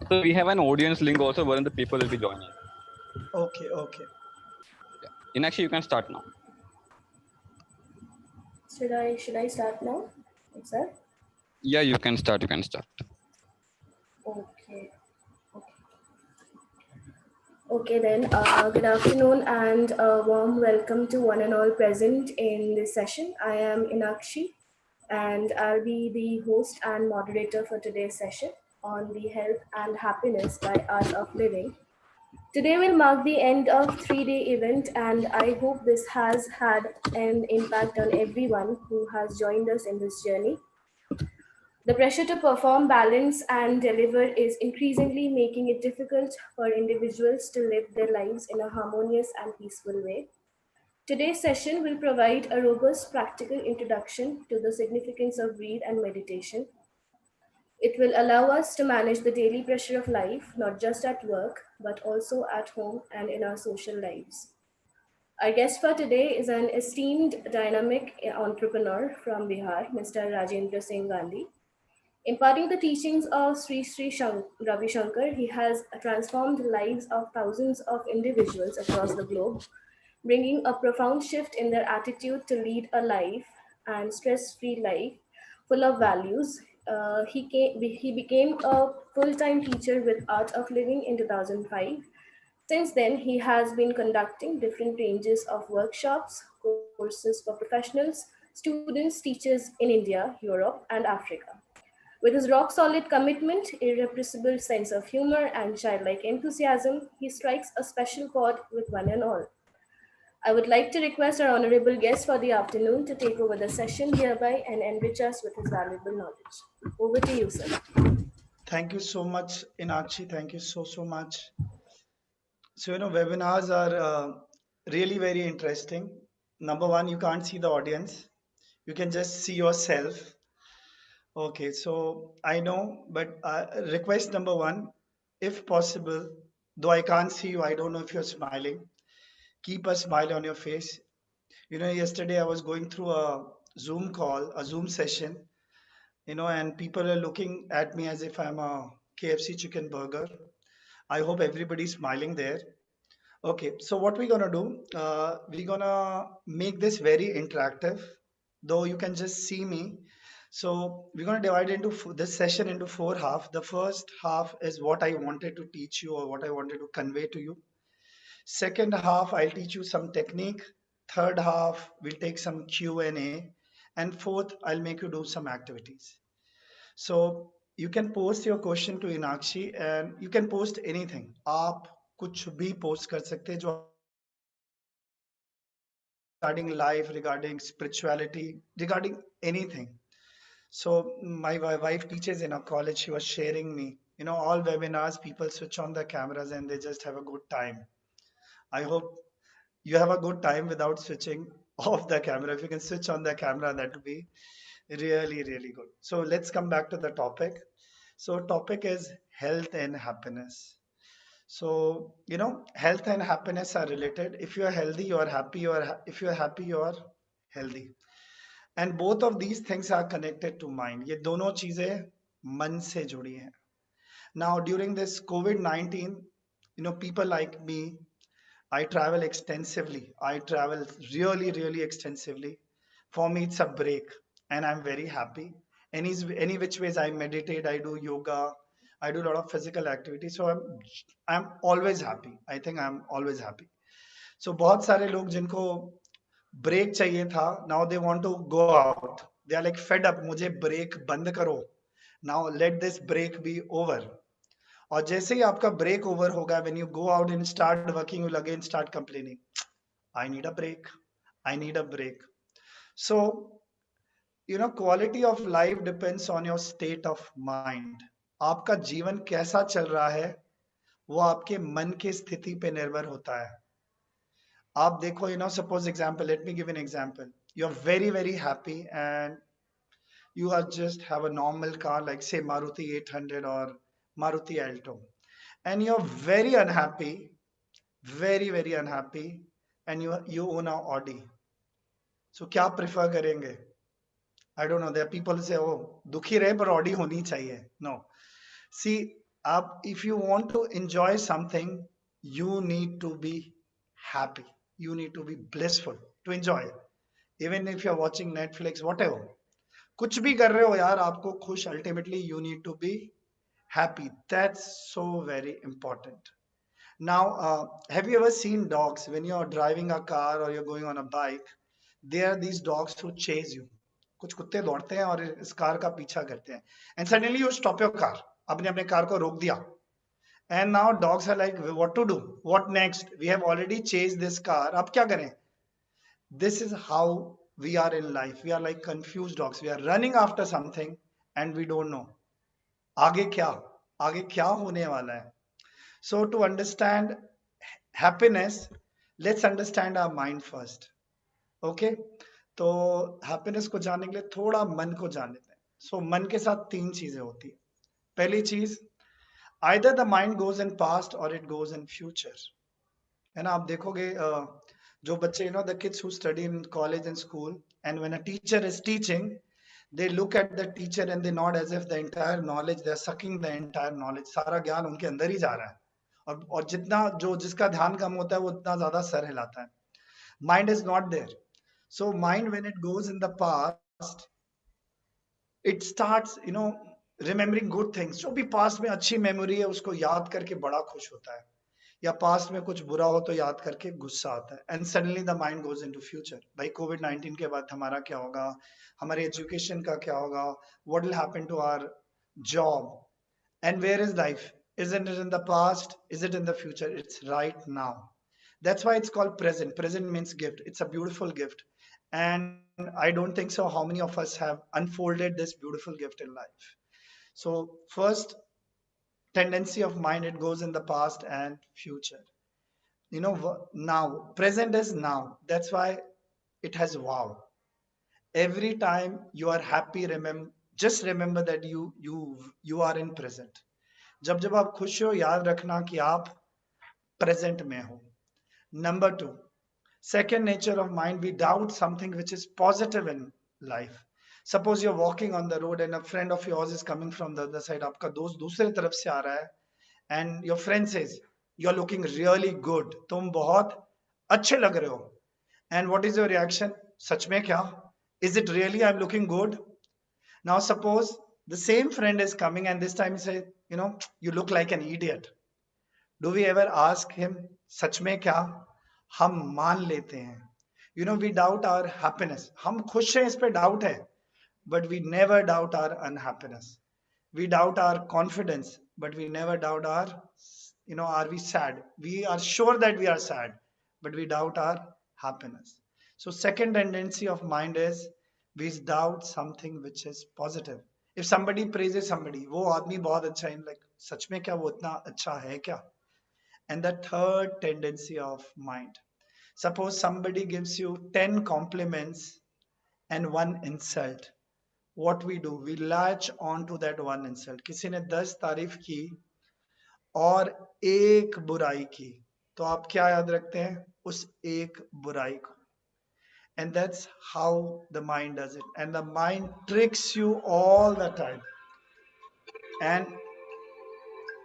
So we have an audience link also wherein the people will be joining. Okay. Yeah. Inakshi, you can start now. Should I start now? Is that Yeah, you can start. okay? Okay then. Good afternoon and a warm welcome to one and all present in this session. I am Inakshi, and I'll be the host and moderator for today's session on the health and happiness by art of living. Today will mark the end of 3-day event, and I hope this has had an impact on everyone who has joined us in this journey. The pressure to perform, balance, and deliver is increasingly making it difficult for individuals to live their lives in a harmonious and peaceful way. Today's session will provide a robust practical introduction to the significance of breathe and meditation. It will allow us to manage the daily pressure of life, not just at work, but also at home and in our social lives. Our guest for today is an esteemed dynamic entrepreneur from Bihar, Mr. Rajendra Singh Gandhi. Imparting the teachings of Ravi Shankar, he has transformed the lives of thousands of individuals across the globe, bringing a profound shift in their attitude to lead a life and stress-free life full of values. He became a full-time teacher with Art of Living in 2005. Since then, he has been conducting different ranges of workshops, courses for professionals, students, teachers in India, Europe, and Africa. With his rock solid commitment, irrepressible sense of humor, and childlike enthusiasm, he strikes a special chord with one and all. I would like to request our honorable guest for the afternoon to take over the session hereby and enrich us with his valuable knowledge. Over to you, sir. Thank you so much, Inakshi. Thank you so much. So webinars are really very interesting. Number one, you can't see the audience. You can just see yourself. Okay, so I know, but request number one, if possible, though I can't see you, I don't know if you're smiling. Keep a smile on your face. Yesterday I was going through a Zoom call, a Zoom session, and people are looking at me as if I'm a KFC chicken burger. I hope everybody's smiling there. Okay, so what we're gonna do, we're gonna make this very interactive, though you can just see me. So we're gonna divide into this session into four half. The first half is what I wanted to teach you or what I wanted to convey to you. Second half, I'll teach you some technique. Third half, we'll take some Q&A. And fourth, I'll make you do some activities. So you can post your question to Inakshi and you can post anything. आप कुछ भी post कर सकते हैं जो regarding life, regarding spirituality, regarding anything. So my wife teaches in a college. She was sharing me, all webinars, people switch on the cameras and they just have a good time. I hope you have a good time without switching off the camera. If you can switch on the camera, that would be really, really good. So let's come back to the topic. So topic is health and happiness. So, health and happiness are related. If you are healthy, you are happy. If you are happy, you are healthy. And both of these things are connected to mind. ये दोनों चीजें मन से जुड़ी हैं. Now, during this COVID-19, people like me, I travel extensively. I travel really, really extensively. For me, it's a break, and I'm very happy. Any which ways I meditate, I do yoga, I do a lot of physical activity. So I'm always happy. I think I'm always happy. So बहुत सारे लोग जिनको break चाहिए था, now they want to go out. They are like fed up. मुझे break बंद करो. Now let this break be over. और जैसे ही आपका ब्रेक ओवर होगा, when you go out and start working, you'll again start complaining. I need a break. I need a break. So, quality of life depends on your state of mind. आपका जीवन कैसा चल रहा है वो आपके मन की स्थिति पे निर्भर होता है. आप देखो, suppose example, let me give an example. You're very, very happy and you are just have a normal car like say Maruti 800 or Maruti Alto, and you're very unhappy, very, very unhappy, and you own a Audi. So क्या prefer करेंगे? I don't know. There are people who say, oh, दुखी रहे पर Audi होनी चाहिए. No. See, if you want to enjoy something, you need to be happy, you need to be blissful to enjoy it. Even if you're watching Netflix, whatever, कुछ भी कर रहे हो यार, आपको खुश, ultimately you need to be happy. That's so very important. Now, have you ever seen dogs when you're driving a car or you're going on a bike? There are these dogs who chase you. कुछ कुत्ते दौड़ते हैं और इस car का पीछा करते हैं, and suddenly you stop your car. आपने अपने कार को रोक दिया, and now dogs are like, what to do, what next, we have already chased this car, अब क्या करें? This is how we are in life. We are like confused dogs. We are running after something and we don't know आगे क्या, आगे क्या होने वाला है. So to understand happiness, let's understand our mind first. Okay, तो happiness को जानने के लिए थोड़ा मन को जान लेते हैं. So मन के साथ तीन चीजें होती है. पहली चीज, either the mind goes in past or it goes in future. है ना, आप देखोगे जो बच्चे, the kids who study in college and school, and when a teacher is teaching, they look at the teacher and they nod as if the entire knowledge, they are sucking the entire knowledge, सारा ज्ञान उनके अंदर ही जा रहा है, और जितना जो जिसका ध्यान कम होता है वो उतना ज्यादा सर हिलाता है. Mind is not there. So mind, when it goes in the past, it starts remembering good things. जो भी past में अच्छी memory है उसको याद करके बड़ा खुश होता है, या पास्ट में कुछ बुरा हो तो याद करके गुस्सा आता है. And suddenly the mind goes into future. भाई कोविड-19 के बाद हमारा क्या होगा, हमारे एजुकेशन का क्या होगा, what will happen to our job, and where is life, is it in the past, is it in the future, it's right now. That's why it's called present. Present means gift. It's a beautiful gift, and I don't think so how many of us have unfolded this beautiful gift in life. So first tendency of mind, it goes in the past and future. Now present is now. That's why it has wow. Every time you are happy, just remember that you are in present. जब जब आप खुश हो, याद रखना कि आप present में हो. Number 2, second nature of mind, we doubt something which is positive in life. Suppose you're walking on the road and a friend of yours is coming from the other side. आपका दोस्त दूसरे तरफ से आ रहा है, and your friend says, you're looking really good, तुम बहुत अच्छे लग रहे हो. And what is your reaction? सच में क्या? Is it really I'm looking good? Now suppose the same friend is coming and this time he says, you look like an idiot. Do we ever ask him, सच में क्या? हम मान लेते हैं. We doubt our happiness. हम खुश हैं, इस पे doubt है, but we never doubt our unhappiness. We doubt our confidence, but we never doubt our, are we sad? We are sure that we are sad, but we doubt our happiness. So second tendency of mind is we doubt something which is positive. If somebody praises somebody, वो आदमी बहुत अच्छा है, like सच में क्या वो इतना अच्छा है क्या? And the third tendency of mind, suppose somebody gives you 10 compliments and 1 insult. What we do, we latch on to that 1 insult. किसी ने 10 तारीफ की और 1 बुराई की, तो आप क्या याद रखते हैं? उस 1 बुराई को. And that's how the mind does it. And the mind tricks you all the time. And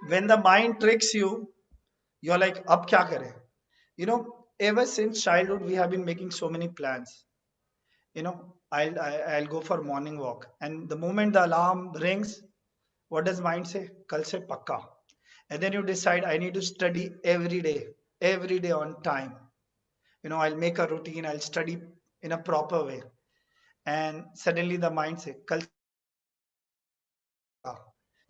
when the mind tricks you, you're like, ab kya kare? Ever since childhood, we have been making so many plans. I'll go for morning walk. And the moment the alarm rings, what does mind say? Kal se pakka. And then you decide, I need to study every day on time. I'll make a routine, I'll study in a proper way. And suddenly the mind says, Kal se pakka.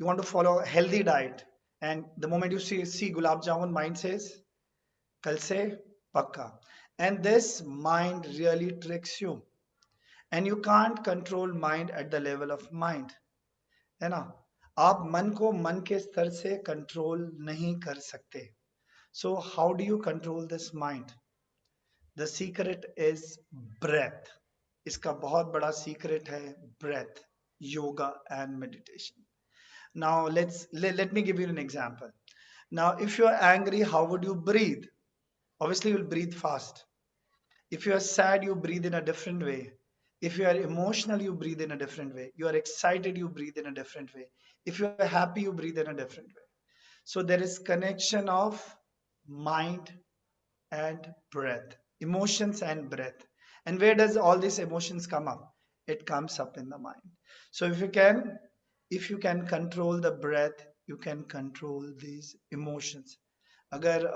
You want to follow a healthy diet. And the moment you see gulab jamun, mind says, Kal se pakka. And this mind really tricks you. And you can't control mind at the level of mind. है ना? आप मन को मन के स्तर से control नहीं कर सकते. So how do you control this mind? The secret is breath. इसका बहुत बड़ा secret है breath, yoga and meditation. Now let me give you an example. Now if you are angry, how would you breathe? Obviously you will breathe fast. If you are sad, you breathe in a different way. If you are emotional, you breathe in a different way. You are excited, you breathe in a different way. If you are happy, you breathe in a different way. So there is connection of mind and breath, emotions and breath. And where does all these emotions come up? It comes up in the mind. So if you can control the breath, you can control these emotions. अगर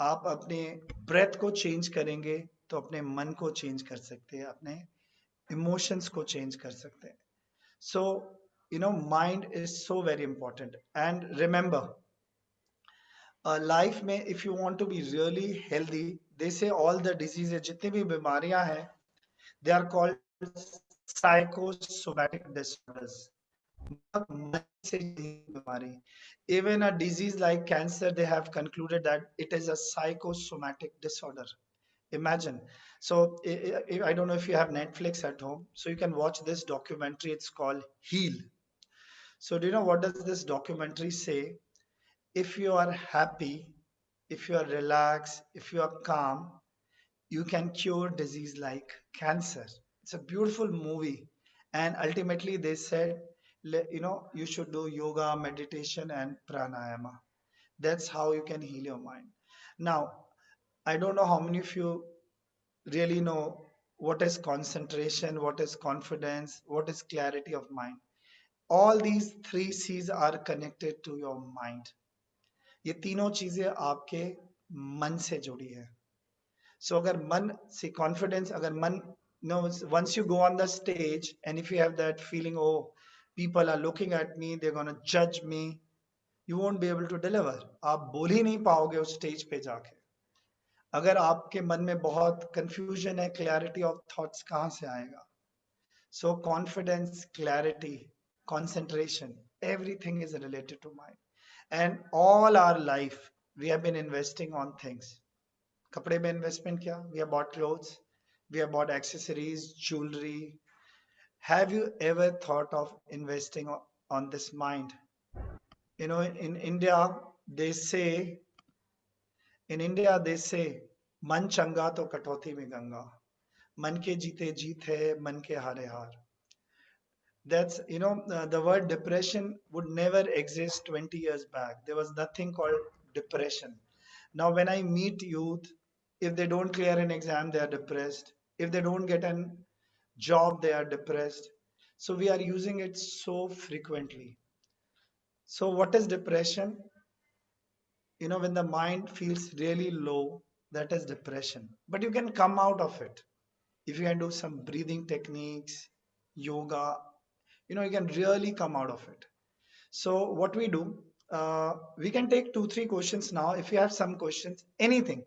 आप अपने breath को change करेंगे तो अपने मन को change कर सकते हैं, अपने इमोशंस को चेंज कर सकते हैं. So mind is so very important. And remember, life में if you want to be really healthy, they say all the diseases, जितनी भी बीमारियां हैं, they are called psychosomatic disorders. मन से बीमारी, even a disease like cancer, they have concluded that it is a psychosomatic disorder. Imagine. So I don't know if you have Netflix at home, so you can watch this documentary. It's called Heal. So do you know what does this documentary say? If you are happy, if you are relaxed, if you are calm, you can cure disease like cancer. It's a beautiful movie. And ultimately they said, you should do yoga, meditation, and pranayama. That's how you can heal your mind. Now, I don't know how many of you really know what is concentration, what is confidence, what is clarity of mind. All these three C's are connected to your mind. ये तीनों चीजें आपके मन से जुड़ी है. सो अगर मन से कॉन्फिडेंस, अगर मन once you go on the stage and if you have that feeling, oh, people are looking at me, they're going to judge me, you won't be able to deliver. आप बोल ही नहीं पाओगे उस स्टेज पे जाके. अगर आपके मन में बहुत कंफ्यूजन है, क्लैरिटी ऑफ थॉट्स कहाँ से आएगा? So confidence, clarity, concentration, everything is related to mind. And all our life we have been investing on things. कपड़े में investment क्या? We have bought clothes, we have bought accessories, jewelry. Have you ever thought of investing on this mind? In India they say, मन चंगा तो कटौती में गंगा, मन के जीते जीत है, मन के हारे हार. That's the word depression would never exist 20 years back. There was nothing called depression. Now when I meet youth, if they don't clear an exam, they are depressed. If they don't get a job, they are depressed. So we are using it so frequently. So what is depression? When the mind feels really low, that is depression. But you can come out of it if you can do some breathing techniques, yoga. You can really come out of it. So what we do, we can take 2-3 questions now. If you have some questions, anything,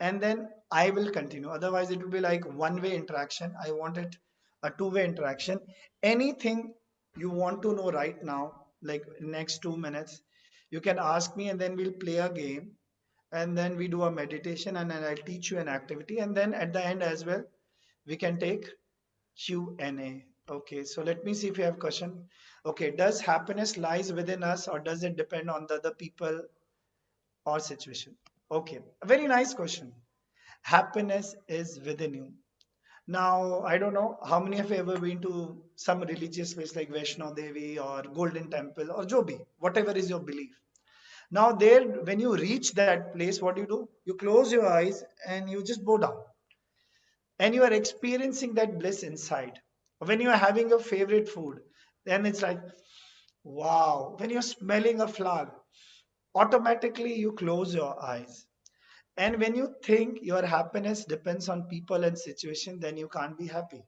and then I will continue. Otherwise it will be like one-way interaction. I want it a two-way interaction. Anything you want to know right now, like next 2 minutes, you can ask me, and then we'll play a game, and then we do a meditation, and then I'll teach you an activity, and then at the end as well we can take Q&A. Okay, so let me see if you have question. Okay, does happiness lies within us, or does it depend on the other people or situation? Okay, a very nice question. Happiness is within you. Now, I don't know how many have ever been to some religious place like Vaishno Devi or Golden Temple or Jobi, whatever is your belief. Now there, when you reach that place, what do? You close your eyes and you just bow down. And you are experiencing that bliss inside. When you are having your favorite food, then it's like, wow. When you're smelling a flower, automatically you close your eyes. And when you think your happiness depends on people and situation, then you can't be happy,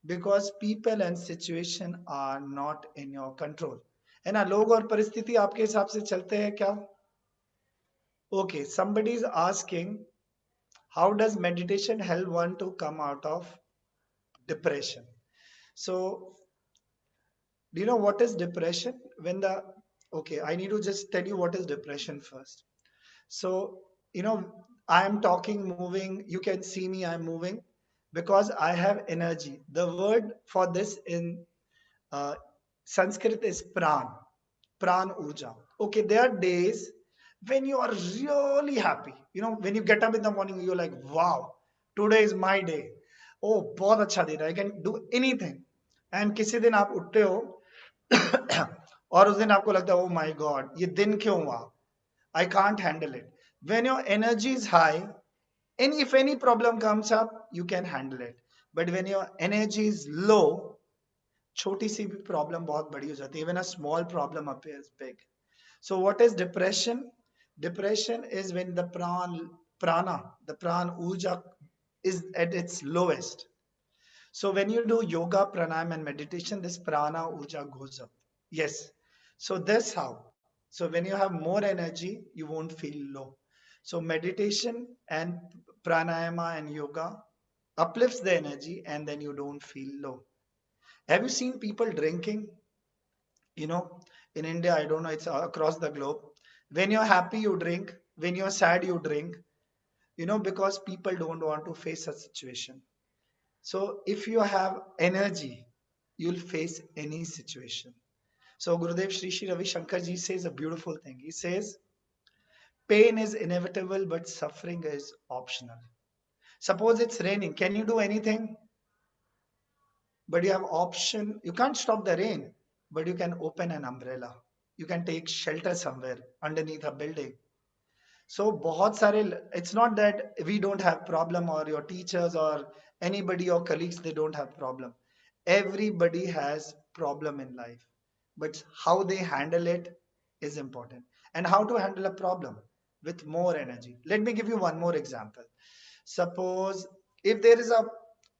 because people and situation are not in your control. है ना, लोग और परिस्थिति आपके हिसाब से चलते हैं क्या? Okay, somebody is asking, how does meditation help one to come out of depression? So do you know what is depression? Okay, I need to just tell you what is depression first. So I am talking, moving, you can see me, I'm moving because I have energy. The word for this in Sanskrit is pran urja. Okay, there are days when you are really happy. When you get up in the morning, you're like, wow, today is my day. Oh, बहुत अच्छा दिन है, I can do anything. And किसी दिन आप उठते हो और उस दिन आपको लगता है, ओ माय गॉड, ये दिन क्यों हुआ, I can't handle it. When your energy is high, and if any problem comes up, you can handle it. But when your energy is low, छोटी सी भी problem बहुत बड़ी हो जाती है. Even a small problem appears big. So what is depression? Depression is when the prana urja is at its lowest. So when you do yoga, pranayam and meditation, this prana urja goes up. Yes. So that's how. So when you have more energy, you won't feel low. So meditation and pranayama and yoga uplifts the energy and then you don't feel low. Have you seen people drinking? You know, in India, I don't know, it's across the globe. When you're happy, you drink. When you're sad, you drink. You know, because people don't want to face a situation. So if you have energy, you'll face any situation. So Gurudev Sri Sri Ravi Shankar ji says a beautiful thing. He says, pain is inevitable, but suffering is optional. Suppose it's raining. Can you do anything? But you have option. You can't stop the rain, but you can open an umbrella. You can take shelter somewhere underneath a building. So बहुत सारे, it's not that we don't have problem or your teachers or anybody or colleagues, they don't have problem. Everybody has problem in life, but how they handle it is important. And how to handle a problem with more energy. Let me give you one more example. Suppose if there is a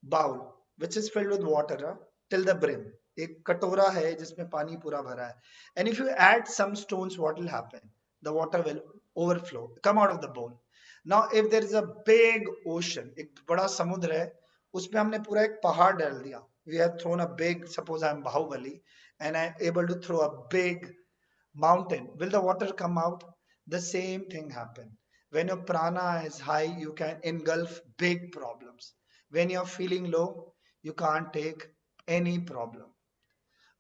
bowl which is filled with water till the brim, एक कटोरा है जिसमें पानी पूरा भरा है, and if you add some stones, what will happen? The water will overflow, come out of the bowl. Now if there is a big ocean, एक बड़ा समुद्र है, उसमें हमने पूरा एक पहाड़ डाल दिया. We have thrown a big, suppose I am Bahubali and I am able to throw a big mountain. Will the water come out? The same thing happen. When your prana is high, you can engulf big problems. When you're feeling low, you can't take any problem.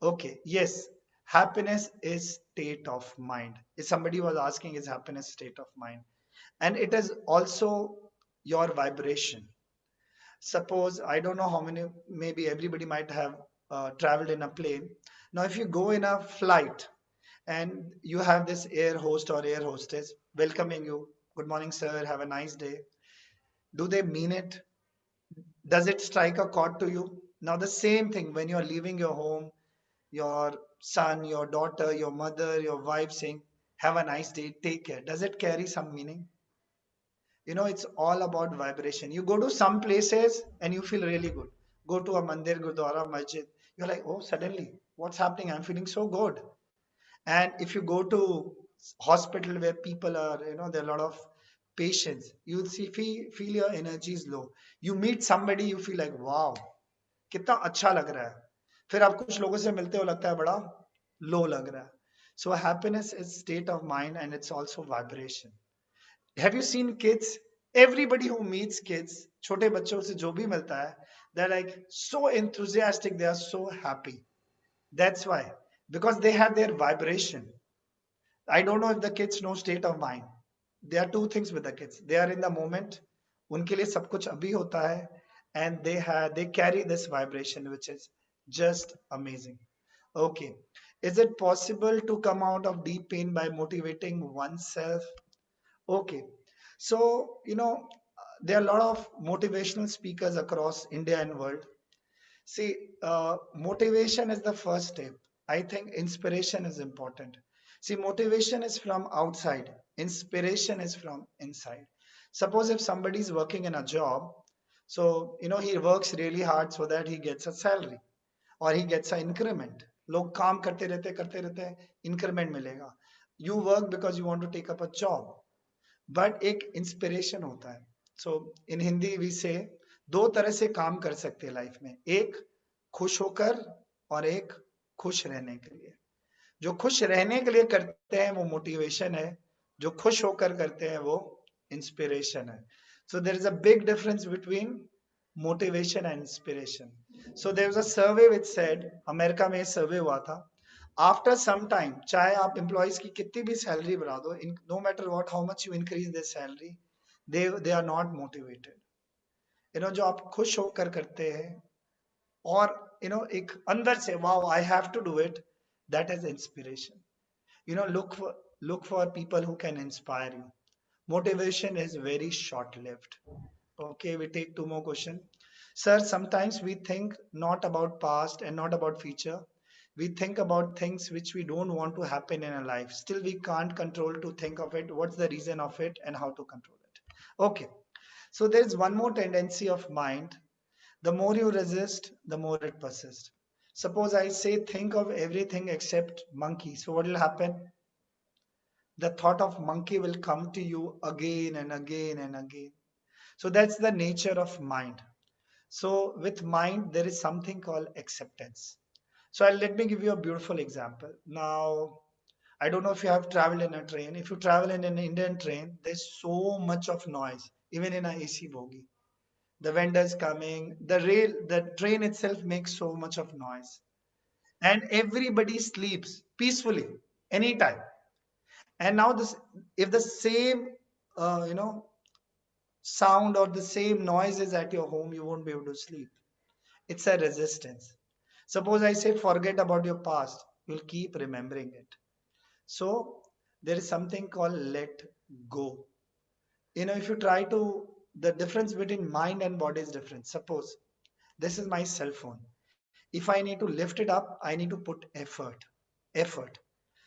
Okay, yes, happiness is state of mind. If somebody was asking, is happiness state of mind? And it is also your vibration. Suppose, I don't know how many, maybe everybody might have traveled in a plane. Now, if you go in a flight and you have this air host or air hostess welcoming you, good morning, sir, have a nice day. Do they mean it? Does it strike a chord to you? Now, the same thing when you're leaving your home, your son, your daughter, your mother, your wife saying, have a nice day, take care. Does it carry some meaning? You know, it's all about vibration. You go to some places and you feel really good. Go to a mandir, gurdwara, masjid. You're like, oh, suddenly, what's happening? I'm feeling so good. And if you go to hospital where people are, you know, there are a lot of patients, you see, feel your energy is low. You meet somebody, you feel like, wow, कितना अच्छा लग रहा है. फिर आप कुछ लोगों से मिलते हो, लगता है बड़ा low लग रहा है. So happiness is state of mind and it's also vibration. Have you seen kids? Everybody who meets kids, छोटे बच्चों से जो भी मिलता है, they're like so enthusiastic, they are so happy. That's why, because they have their vibration. I don't know if the kids know state of mind. There are two things with the kids. They are in the moment. उनके लिए सब कुछ अभी होता है, and they carry this vibration, which is just amazing. Okay, is it possible to come out of deep pain by motivating oneself? Okay, so you know there are a lot of motivational speakers across India and world. See, motivation is the first step. I think inspiration is important. See, motivation is from outside, inspiration is from inside. Suppose if somebody is working in a job, so you know he works really hard so that he gets a salary or he gets an increment. लोग काम करते रहते increment मिलेगा. You work because you want to take up a job. But एक inspiration होता है. सो इन Hindi we से दो तरह से काम कर सकते हैं लाइफ में, एक खुश होकर और एक खुश रहने के लिए. जो खुश रहने के लिए करते हैं वो मोटिवेशन है, जो खुश होकर करते हैं वो इंस्पिरेशन है. So there is a big difference between motivation and inspiration. So there was a survey which said, America में सर्वे हुआ था, आफ्टर सम टाइम, चाहे आप एम्प्लॉइज की कितनी भी सैलरी बढ़ा दो, no matter what how much you increase their salary, they are not motivated. You know, जो आप खुश होकर करते हैं और यू नो एक अंदर से wow I have to do it, That is inspiration. Look for people who can inspire you. Motivation is very short lived. Okay, we take two more questions. Sir, sometimes we think not about past and not about future. We think about things which we don't want to happen in our life. Still, we can't control to think of it. What's the reason of it and how to control it? Okay, so there's one more tendency of mind. The more you resist, the more it persists. Suppose I say think of everything except monkey. So what will happen? The thought of monkey will come to you again and again and again. So that's the nature of mind. So with mind, there is something called acceptance. So let me give you a beautiful example. Now, I don't know if you have traveled in a train. If you travel in an Indian train, there's so much of noise, even in a AC bogie. The vendors coming, the train itself makes so much of noise, and everybody sleeps peacefully anytime. And now this, if the same, sound or the same noise is at your home, you won't be able to sleep. It's a resistance. Suppose I say forget about your past, you'll keep remembering it. So there is something called let go. If you try to, the difference between mind and body is different. Suppose this is my cell phone. If I need to lift it up, I need to put effort.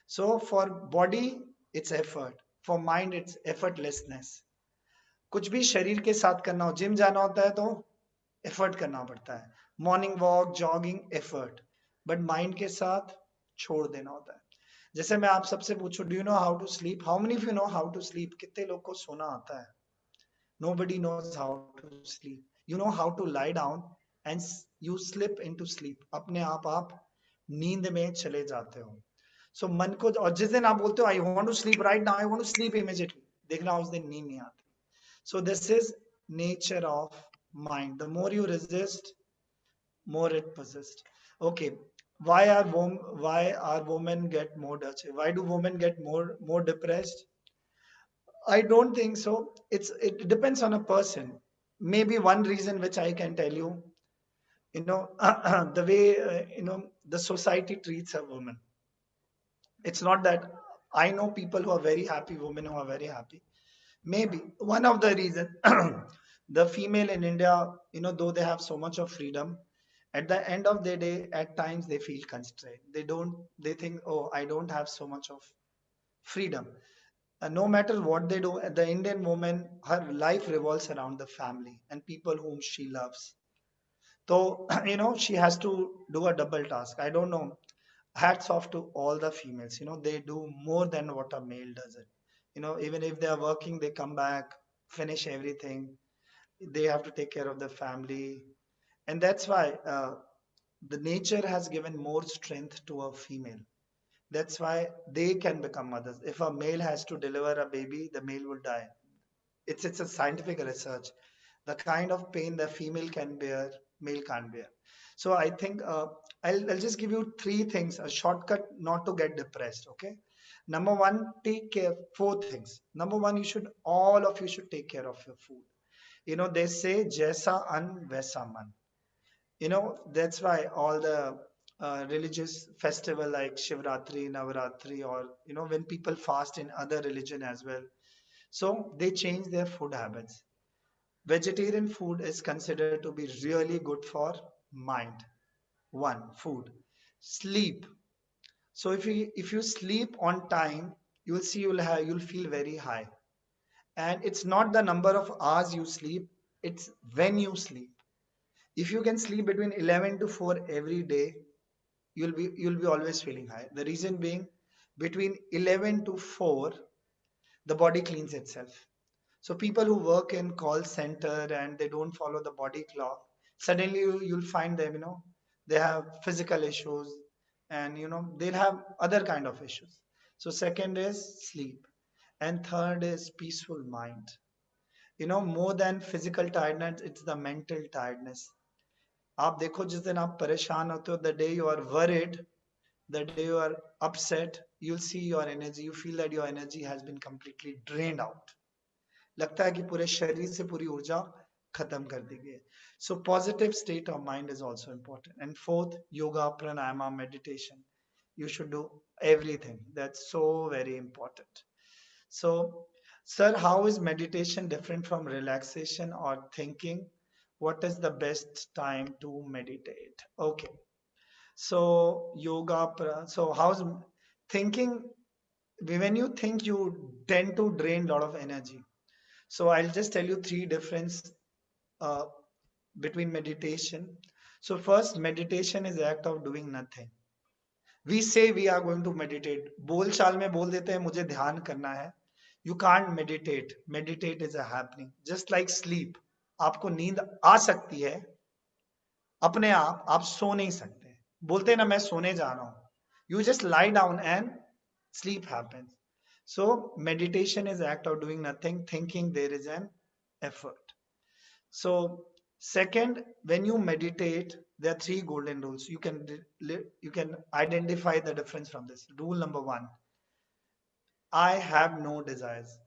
So for body, it's effort. For mind, it's effortlessness. कुछ भी शरीर के साथ करना हो, gym जाना होता है तो एफर्ट करना पड़ता है, morning walk, jogging, effort. But mind के साथ छोड़ देना होता है. जैसे मैं आप सबसे पूछूं, do you know how to sleep? How many of you know how to sleep? कितने लोग को सोना आता है? Nobody knows how to sleep. You know how to lie down and you slip into sleep. अपने आप नींद में चले जाते हो. So मन को, और जिस दिन आप बोलते हो I want to sleep right now, I want to sleep immediately, देखना उस दिन नींद नहीं आती. So this is nature of mind. The more you resist, more it persists. Okay, why are women get more Dutch? Why do women get more depressed? I don't think so. It depends on a person. Maybe one reason which I can tell you, the way the society treats a woman. It's not that I know people who are very happy, women who are very happy. Maybe one of the reasons the female in India, though they have so much of freedom, at the end of the day, at times they feel constrained. They think, oh, I don't have so much of freedom. No matter what they do, the Indian woman, her life revolves around the family and people whom she loves. So, she has to do a double task. I don't know. Hats off to all the females. They do more than what a male does it. Even if they are working, they come back, finish everything. They have to take care of the family. And that's why the nature has given more strength to a female. That's why they can become mothers. If a male has to deliver a baby, the male will die. It's a scientific research. The kind of pain the female can bear, male can't bear. So I think I'll just give you three things, a shortcut not to get depressed. Okay. Number one, take care. Four things. Number one, all of you should take care of your food. They say jaisa an vaisa man. That's why all the religious festival like Shivratri, Navaratri, or when people fast in other religion as well, so they change their food habits. Vegetarian food is considered to be really good for mind. One, food. Sleep. So if you sleep on time, you'll see you'll feel very high. And it's not the number of hours you sleep, it's when you sleep. If you can sleep between 11 to 4 every day, you'll be always feeling high. The reason being, between 11 to 4, the body cleans itself. So people who work in call center and they don't follow the body clock, suddenly you'll find them, they have physical issues, and they'll have other kind of issues. So second is sleep, and third is peaceful mind. More than physical tiredness, it's the mental tiredness. आप देखो जिस दिन आप परेशान होते हो, the day you are worried, the day you are upset, you'll see your energy, you feel that your energy has been completely drained out. लगता है कि पूरे शरीर से पूरी ऊर्जा खत्म कर दी गई है. So positive state of mind is also important. And fourth, yoga, pranayama, meditation. You should do everything. That's so very important. So, sir, how is meditation different from relaxation or thinking? What is the best time to meditate? Okay. So, so how's thinking? When you think, you tend to drain a lot of energy. So, I'll just tell you three difference uh, between meditation. So, first, meditation is the act of doing nothing. We say we are going to meditate. बोल चाल में बोल देते हैं मुझे ध्यान करना है. You can't meditate. Meditate is a happening. Just like sleep. आपको नींद आ सकती है अपने आप सो नहीं सकते. बोलते हैं ना मैं सोने जा रहा हूं. You just lie down and sleep happens. So meditation is act of doing nothing, thinking there is an effort. So second, when you meditate, there are three golden rules. You can identify the difference from this. Rule number one: I have no desires.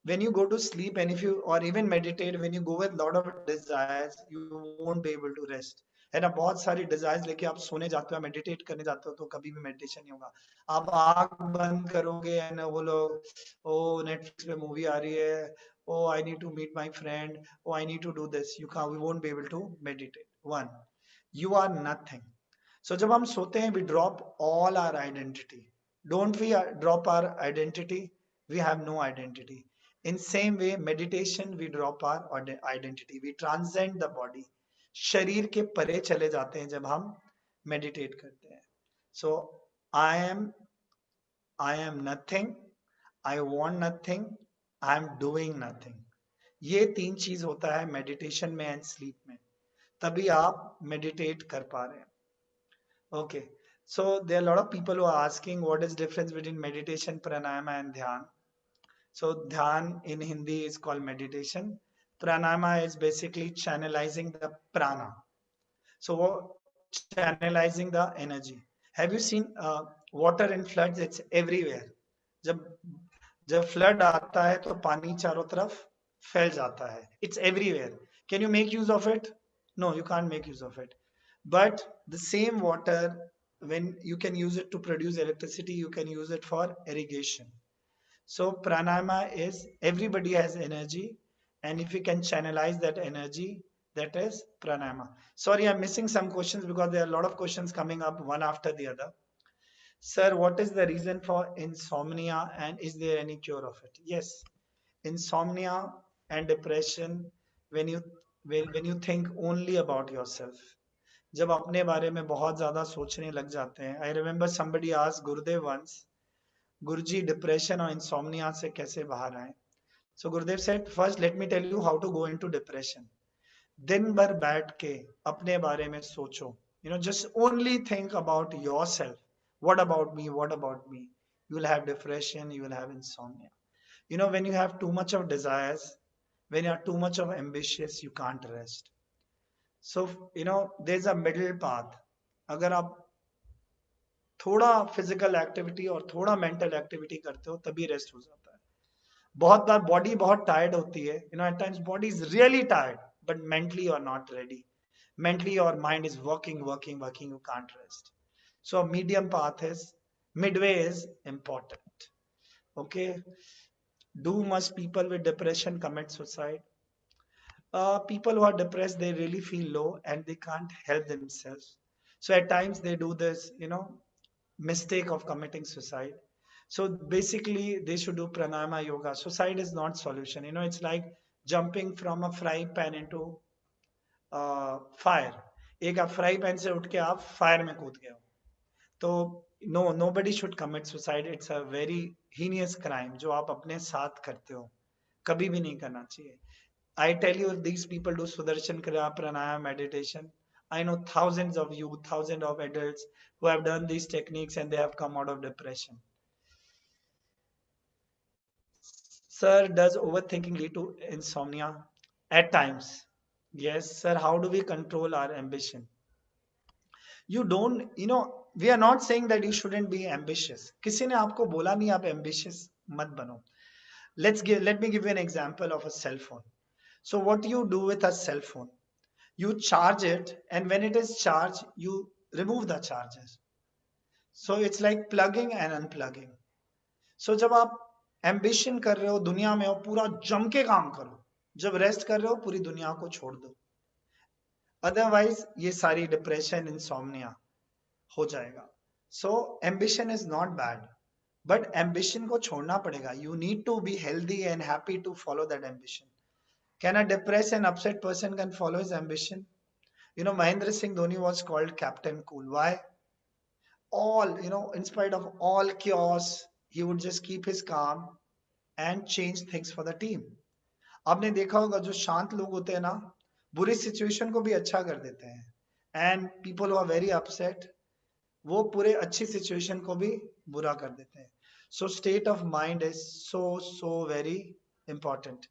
When you go to sleep and if you or even meditate, when you go with lot of desires, you won't be able to rest. है ना, बहुत सारी desires लेके आप सोने जाते हो, meditate करने जाते हो, तो कभी भी मेडिटेशन नहीं होगा. आप आंख बंद करोगे एंड वो लोग, ओ नेटफ्लिक्स पे मूवी आ रही है, oh I need to meet my friend, oh I need to do this, we won't be able to meditate. One, you are nothing. So जब हम सोते हैं, we drop all our identity. Don't we drop our identity? We have no identity. In same way, meditation, we drop our identity. We transcend the body. शरीर के परे चले जाते हैं जब हम meditate करते हैं. So I am nothing. I want nothing. I am doing nothing. ये तीन चीज होता है meditation में and sleep में. तभी आप meditate कर पा रहे हैं. Okay. So there are a lot of people who are asking what is difference between meditation, pranayama and dhyan. So dhyan in Hindi is called meditation. Pranayama is basically channelizing the prana. So channelizing the energy. Have you seen water in floods? It's everywhere. जब flood आता है तो पानी चारों तरफ फैल जाता है. It's everywhere. Can you make use of it? No, you can't make use of it. But the same water, when you can use it to produce electricity, you can use it for irrigation. So pranayama is everybody has energy, and if you can channelize that energy, that is pranayama. Sorry, I'm missing some questions because there are a lot of questions coming up one after the other. Sir, what is the reason for insomnia and is there any cure of it? Yes, insomnia and depression, when you think only about yourself. जब अपने बारे में बहुत ज्यादा सोचने लग जाते हैं. I remember somebody asked Gurudev once, Guruji, depression or insomnia से कैसे बाहर आए? So Gurudev said, first let me tell you how to go into depression. दिन भर बैठ के अपने बारे में सोचो. Just only think about yourself. What about me? What about me? You will have depression, you will have insomnia. When you have too much of desires, when you are too much of ambitious, you can't rest. So, there's a middle path. अगर आप थोड़ा physical activity और थोड़ा mental activity करते हो तभी rest हो जाता है. बहुत बार बॉडी बहुत टायर्ड होती है. At times body is really tired, but mentally you are not ready. Mentally your mind is working, you can't rest. So medium path is, midway is important. Okay. Do must people with depression commit suicide? People who are depressed, they really feel low and they can't help themselves. So at times they do this, mistake of committing suicide. So basically they should do pranayama yoga. Suicide is not solution. It's like jumping from a frying pan into fire. एक आप fry pan से उठ के आप fire में कूद गए हो, तो nobody should commit suicide. It's a very heinous crime जो आप अपने साथ करते हो, कभी भी नहीं करना चाहिए. I tell you, these people do Sudarshan Kriya, Pranayama, meditation. I know thousands of youth, thousands of adults who have done these techniques and they have come out of depression. Sir, does overthinking lead to insomnia? At times. Yes, sir. How do we control our ambition? You don't, we are not saying that you shouldn't be ambitious. किसी ने आपको बोला नहीं आप ambitious मत बनो. Let me give you an example of a cell phone. So what you do with a cell phone? You charge it, and when it is charged, you remove the charges. So it's like plugging and unplugging. So जब आप ambition कर रहे हो, दुनिया में हो, पूरा जम के काम करो. जब रेस्ट कर रहे हो, पूरी दुनिया को छोड़ दो. अदरवाइज ये सारी डिप्रेशन, इंसोम्निया हो जाएगा. So ambition is not bad, but ambition को छोड़ना पड़ेगा. You need to be healthy and happy to follow that ambition. Can a depressed and upset person can follow his ambition? You know, Mahendra Singh Dhoni was called Captain Cool. Why? All, you know, in spite of all chaos, he would just keep his calm and change things for the team. आपने देखा होगा जो शांत लोग होते हैं ना, बुरी सिचुएशन को भी अच्छा कर देते हैं. And people who are very upset, वो पूरे अच्छी सिचुएशन को भी बुरा कर देते हैं. So state of mind is so very important.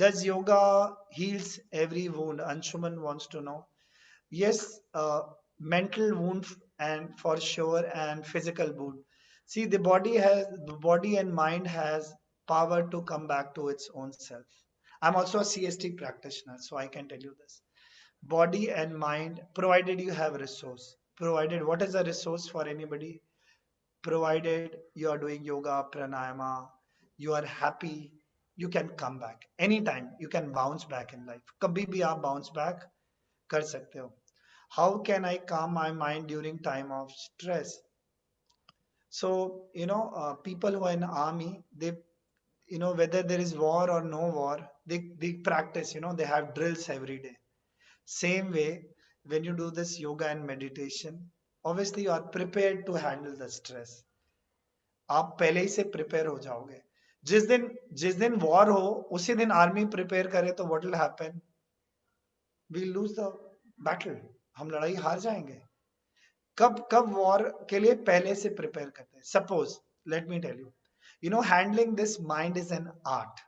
Does yoga heals every wound? Anshuman wants to know. Yes, mental wound and for sure, and physical wound. See, the body and mind has power to come back to its own self. I'm also a CST practitioner, so I can tell you this. Body and mind, provided you have resource. Provided, what is a resource for anybody? Provided you are doing yoga, pranayama, you are happy, you can come back anytime. You can bounce back in life. कभी भी आप bounce back कर सकते हो. How can I calm my mind during time of stress? So, you know, people who are in army, they, you know, whether there is war or no war, they practice, you know, they have drills every day. Same way, when you do this yoga and meditation, obviously you are prepared to handle the stress. आप पहले ही से prepare हो जाओगे. जिस दिन war हो, उसी दिन आर्मी प्रिपेयर करे तो what will happen? We lose the battle. हम लड़ाई हार जाएंगे. कब वॉर के लिए पहले से प्रिपेयर करते हैं. Suppose, let me tell you, you know, handling this mind is an art.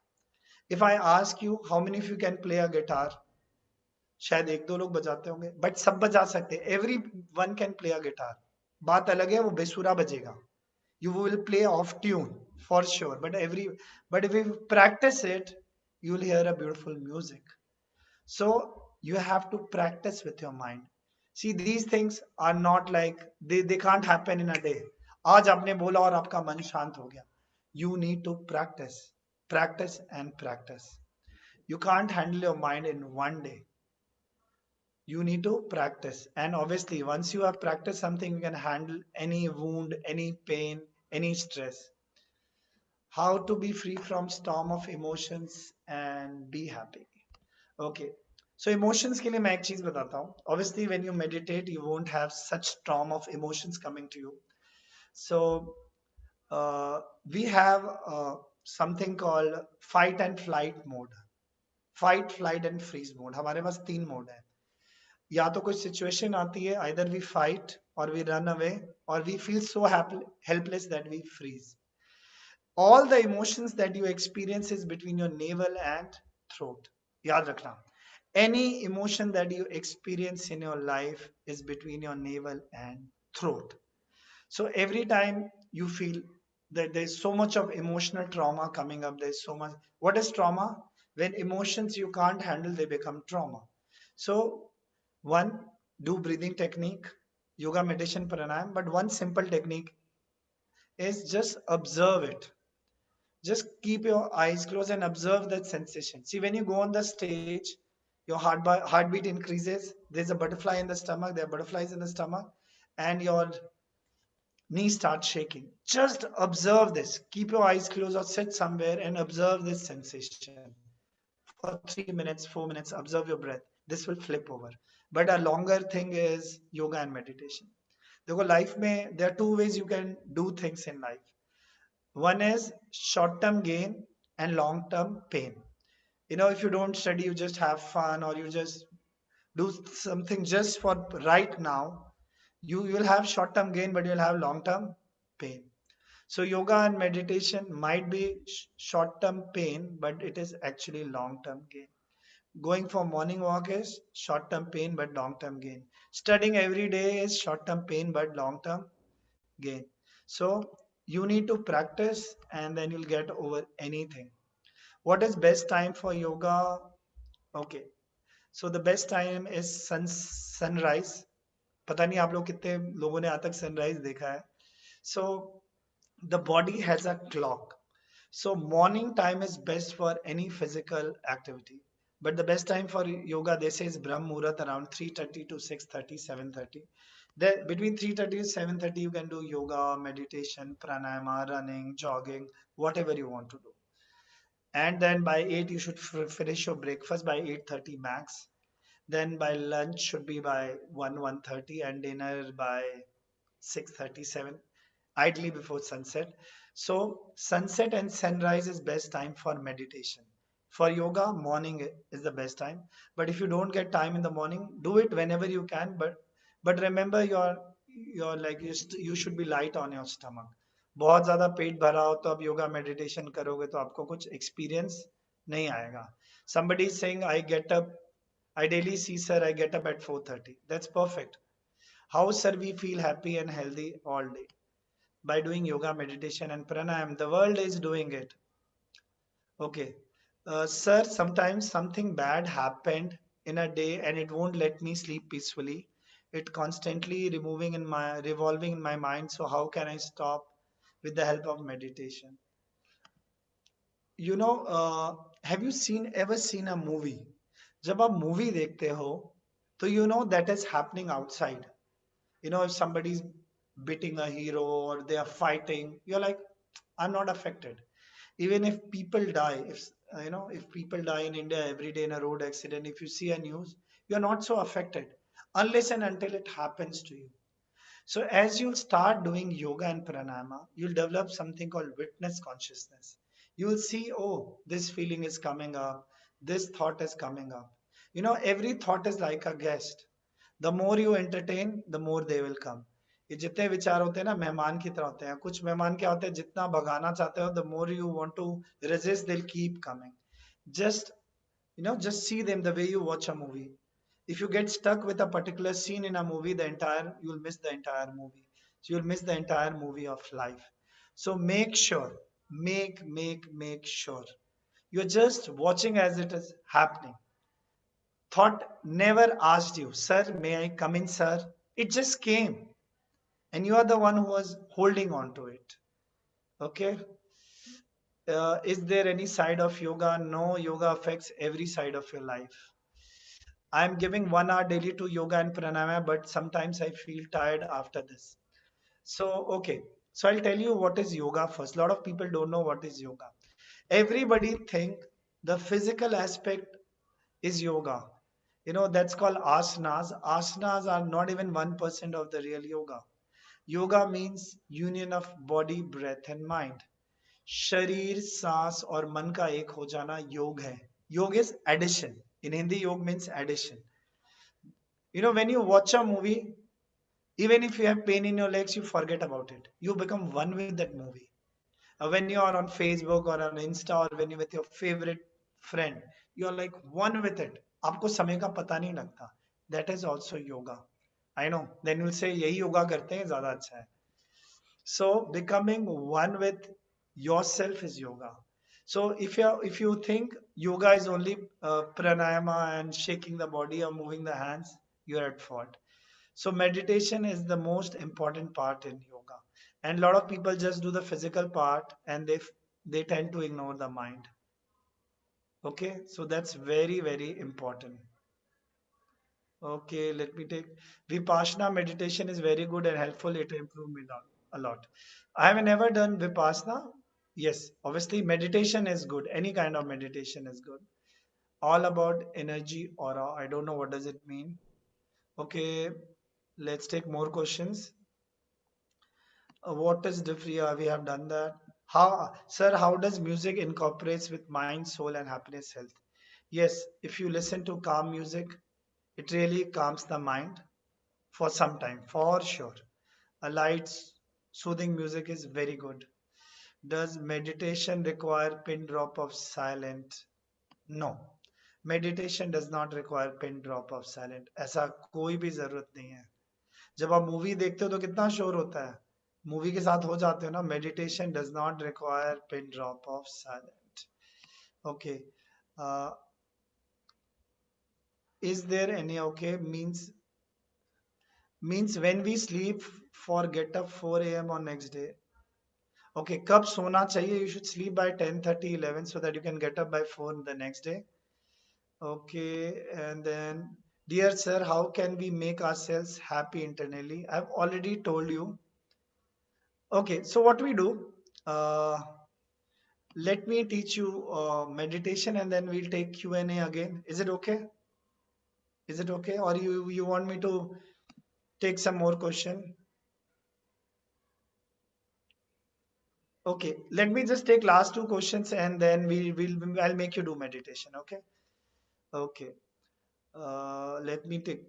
If I ask you how many of you can play a guitar, शायद एक दो लोग बजाते होंगे, बट सब बजा सकते हैं. Every one can play a guitar. बात अलग है वो बेसुरा बजेगा. You will play off tune for sure, but if you practice it, you will hear a beautiful music. So you have to practice with your mind. See, these things are not like they can't happen in a day. आज आपने बोला और आपका मन शांत हो गया. You need to practice and practice. You can't handle your mind in one day. You need to practice, and obviously once you have practiced something, you can handle any wound, any pain, any stress. How to be free from storm of emotions and be happy? Okay, so emotions के लिए मैं एक चीज बताता हूँ. Obviously when you meditate, you won't have such storm of emotions coming to you. So we have something called fight and flight mode. Fight, flight and freeze mode. हमारे पास 3 mode है. या तो कोई सिचुएशन आती है, either we fight or we run away, or we feel so helpless that we freeze. All the emotions that you experience is between your navel and throat. याद रखना, any emotion that you experience in your life is between your navel and throat. So every time you feel that there's so much of emotional trauma coming up, there's so much. What is trauma? When emotions you can't handle, they become trauma. So one, do breathing technique, yoga, meditation, pranayam, but one simple technique is just observe it. Just keep your eyes closed and observe that sensation. See, when you go on the stage, your heartbeat increases. There's a butterfly in the stomach. There are butterflies in the stomach, and your knees start shaking. Just observe this. Keep your eyes closed or sit somewhere and observe this sensation for 3 minutes, 4 minutes. Observe your breath. This will flip over. But a longer thing is yoga and meditation. देखो, life में there are 2 ways you can do things in life. One is short-term gain and long-term pain. You know, if you don't study, you just have fun, or you just do something just for right now, you will have short-term gain, but you'll have long-term pain. So yoga and meditation might be short-term pain, but it is actually long-term gain. Going for morning walk is short-term pain, but long-term gain. Studying every day is short-term pain, but long-term gain. So you need to practice, and then you'll get over anything. What is best time for yoga? Okay, so the best time is sunrise. पता नहीं आप लोग कितने लोगों ने आज तक sunrise देखा है. So the body has a clock. So morning time is best for any physical activity, but the best time for yoga, they say, is Brahm Muhurat around 3:30 to 6:30, 7:30. There, between 3:30 to 7:30, you can do yoga, meditation, pranayama, running, jogging, whatever you want to do. And then by 8 you should finish your breakfast by 8:30 max. Then by lunch should be by 1:30, and dinner by 6:37, ideally before sunset. So sunset and sunrise is best time for meditation. For yoga, morning is the best time. But if you don't get time in the morning, do it whenever you can. But remember, your like you should be light on your stomach. बहुत ज्यादा पेट भरा हो तो आप yoga meditation करोगे तो आपको कुछ एक्सपीरियंस नहीं आएगा. Somebody is saying, I get up, I daily see, sir, I get up at 4:30. That's perfect. How, sir, we feel happy and healthy all day? By doing yoga, meditation, and pranayam. The world is doing it. Okay. Sir, sometimes something bad happened in a day and it won't let me sleep peacefully. It constantly revolving in my mind. So how can I stop with the help of meditation? Have you ever seen a movie? जब आप movie देखते हो, तो you know that is happening outside. If somebody's beating a hero or they are fighting, you're like, I'm not affected. Even if people die, if people die in India every day in a road accident, if you see a news, you're not so affected unless and until it happens to you. So as you start doing yoga and pranayama, you'll develop something called witness consciousness. You'll see, oh, this feeling is coming up, this thought is coming up. Every thought is like a guest. The more you entertain, the more they will come. ये जितने विचार होते हैं ना, मेहमान की तरह होते हैं. कुछ मेहमान क्या होते हैं, जितना भगाना चाहते हो, the more you want to resist, they'll keep coming. Just just see them the way you watch a movie. If you get stuck with a particular scene in a movie, you'll miss the entire movie. So you'll miss the entire movie of life. So make sure, make sure you're just watching as it is happening. Thought never asked you, sir, may I come in, sir? It just came, and you are the one who was holding on to it. Okay. Is there any side of yoga? No, yoga affects every side of your life. I'm giving 1 hour daily to yoga and pranayama, but sometimes I feel tired after this. So, okay. So I'll tell you what is yoga first. A lot of people don't know what is yoga. Everybody think the physical aspect is yoga. That's called asanas. Asanas are not even 1% of the real yoga. Yoga means union of body, breath and mind. शरीर, सांस और मन का एक हो जाना योग है. योग is addition. In Hindi, yog means addition. When you watch a movie, even if you have pain in your legs, you forget about it. You become one with that movie. When you are on Facebook or on Insta or when you're with your favorite friend, you are like one with it. आपको समय का पता नहीं लगता. That is also yoga. I know. Then you'll say यही योगा करते हैं ज़्यादा अच्छा है. So becoming one with yourself is yoga. So if you think yoga is only pranayama and shaking the body or moving the hands, you're at fault. So meditation is the most important part in yoga. And a lot of people just do the physical part and they tend to ignore the mind. Okay, so that's very, very important. Okay, let me take Vipassana meditation is very good and helpful. It improved me a lot. I have never done Vipassana. Yes, obviously meditation is good. Any kind of meditation is good. All about energy aura. I don't know what does it mean. Okay, let's take more questions. What is different? Yeah, we have done that. Sir, how does music incorporates with mind, soul, and happiness, health? Yes, if you listen to calm music, it really calms the mind for some time, for sure. A light, soothing music is very good. Does meditation require pin drop of silent? No. Meditation does not require pin drop of silent. ऐसा कोई भी जरूरत नहीं है. जब आप movie देखते हो तो कितना शोर होता है. मूवी के साथ हो जाते हो ना. Meditation does not require pin drop of silent. Okay. Uh, is there any, okay, means means when we sleep for get up 4 a.m. on next day. Okay, कब सोना चाहिए? You should sleep by 10:30, 11 so that you can get up by 4 the next day. Okay, and then, dear sir, how can we make ourselves happy internally? I've already told you. Okay, so what we do, uh, let me teach you meditation and then we'll take Q&A again. Is it okay? Is it okay? Or you want me to take some more question? Okay, let me just take last two questions and then I'll make you do meditation. Okay. Okay. Let me take.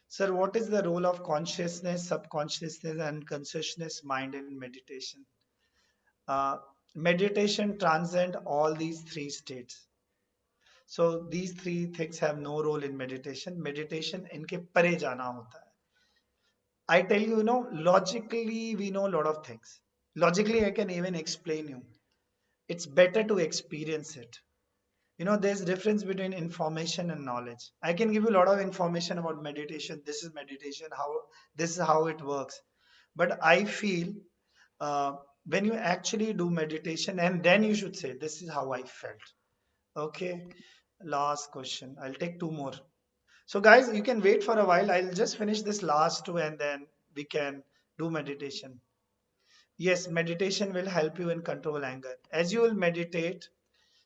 Sir, what is the role of consciousness, subconsciousness, and consciousness mind in meditation? Uh, Meditation transcend all these three states. So these three things have no role in meditation. Meditation इनके परे जाना होता है. I tell you, logically we know a lot of things. Logically, I can even explain you. It's better to experience it. There's difference between information and knowledge. I can give you a lot of information about meditation. This is meditation, how this is how it works. But I feel uh, when you actually do meditation, and then you should say, this is how I felt. Okay. Last question. I'll take two more. So guys, you can wait for a while. I'll just finish this last two and then we can do meditation. Yes, meditation will help you in control anger. As you will meditate,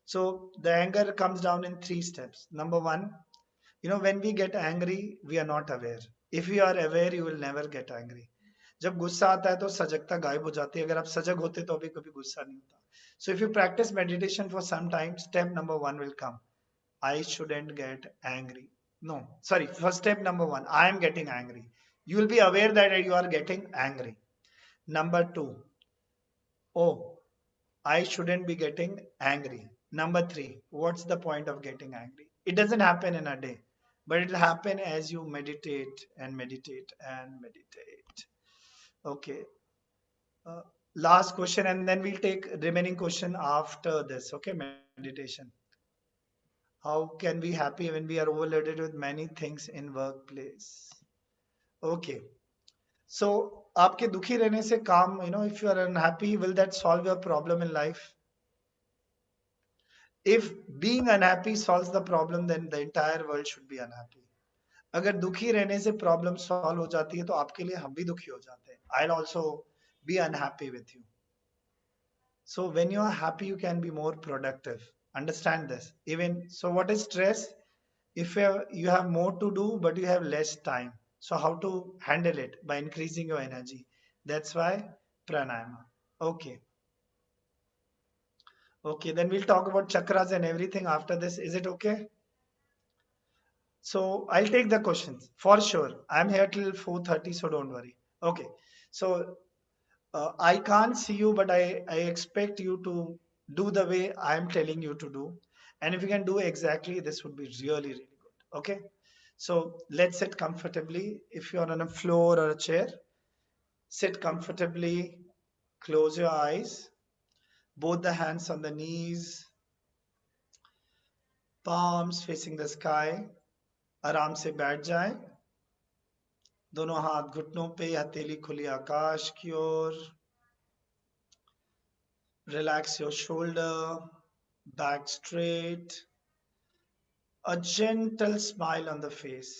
so the anger comes down in three steps. Number one, when we get angry, we are not aware. If you are aware, you will never get angry. जब गुस्सा आता है तो सजगता गायब हो जाती है. अगर आप सजग होते तो अभी कभी गुस्सा नहीं होता. So if you practice meditation for some time, step number one will come. I shouldn't get angry. No, sorry. First step number one, I am getting angry. You will be aware that you are getting angry. Number two, oh, I shouldn't be getting angry. Number three, what's the point of getting angry? It doesn't happen in a day, but it'll happen as you meditate and meditate and meditate. Okay. Uh, Last question, and then we'll take remaining question after this. Okay, meditation. How can we happy when we are overloaded with many things in workplace? Okay. So, आपके दुखी रहने से काम, if you are unhappy, will that solve your problem in life? If being unhappy solves the problem, then the entire world should be unhappy. अगर दुखी रहने से problem solve हो जाती है तो आपके लिए हम भी दुखी हो जाते हैं. I'll also be unhappy with you. So when you are happy, you can be more productive. Understand this. Even so, what is stress? If you have more to do but you have less time. So how to handle it? By increasing your energy. That's why pranayama. Okay. Okay, then we'll talk about chakras and everything after this. Is it okay? So I'll take the questions for sure. I'm here till 4:30, so don't worry. Okay. So I can't see you, but I expect you to do the way I'm telling you to do. And if you can do exactly, this would be really, really good. Okay. So let's sit comfortably. If you're on a floor or a chair, sit comfortably, close your eyes, both the hands on the knees, palms facing the sky. आराम से बैठ जाएं. दोनों हाथ घुटनों पे, हथेली खुली आकाश की ओर. Relax your shoulder, back straight. A gentle smile on the face.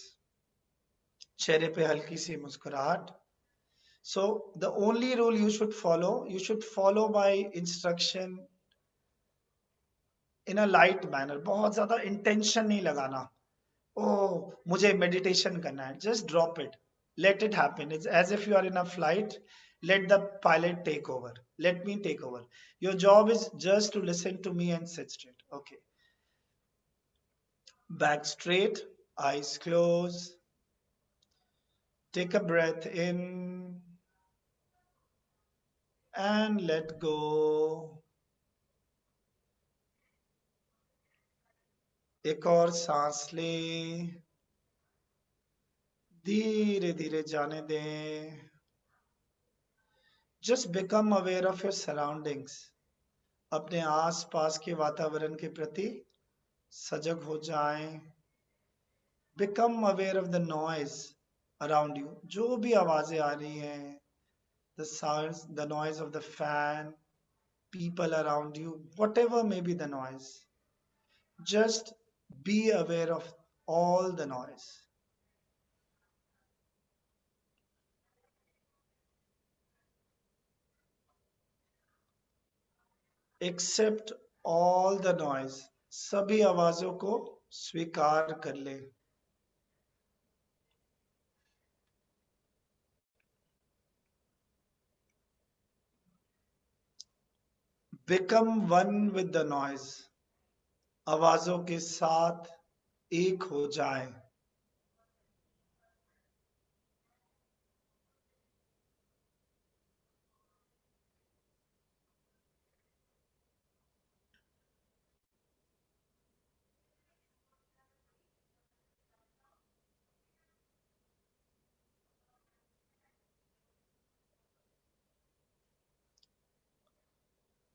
चेहरे पे हल्की सी मुस्कुराहट. So the only rule you should follow my instruction in a light manner. बहुत ज्यादा intention नहीं लगाना. Oh, मुझे meditation करना है. Just drop it. Let it happen. It's as if you are in a flight. Let the pilot take over. Let me take over. Your job is just to listen to me and sit straight. Okay. Back straight, eyes closed. Take a breath in and let go. एक और सांस ले. धीरे धीरे जाने दें. Just become aware of your surroundings. अपने आसपास के वातावरण के प्रति सजग हो जाएं. Become aware of the noise around you, जो भी आवाजें आ रही हैं, the sounds, the noise of the fan, people around you, whatever may be the noise, just be aware of all the noise. Accept all the noise. सभी आवाजों को स्वीकार कर ले. Become one with the noise. आवाजों के साथ एक हो जाए.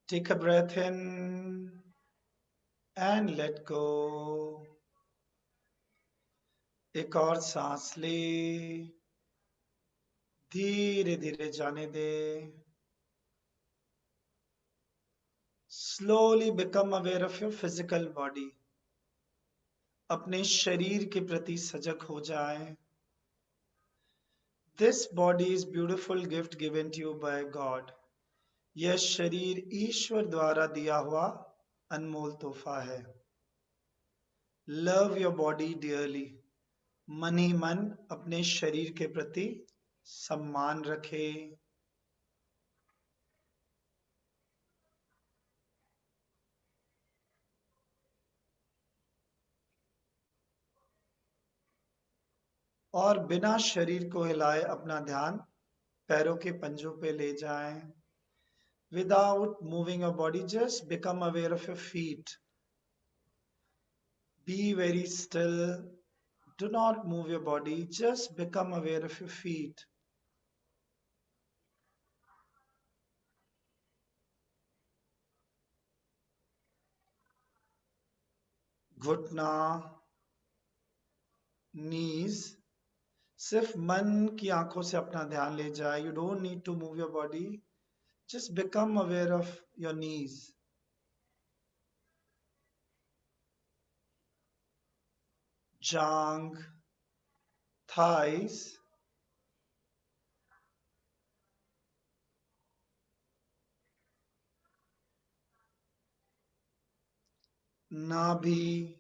Take a breath in and let go. एक और सांस ले, धीरे धीरे जाने दे. Slowly become aware of your physical body. अपने शरीर के प्रति सजग हो जाए. This body is beautiful gift given to you by God. यह शरीर ईश्वर द्वारा दिया हुआ अनमोल तोहफा है. Love your body dearly. मन ही मन अपने शरीर के प्रति सम्मान रखे. और बिना शरीर को हिलाए अपना ध्यान पैरों के पंजों पे ले जाएं. Without moving your body, just become aware of your feet. Be very still. Do not move your body. Just become aware of your feet. घुटना, knees. सिर्फ मन की आंखों से अपना ध्यान ले जाए. You don't need to move your body. Just become aware of your knees. Jang, thighs. नाभि,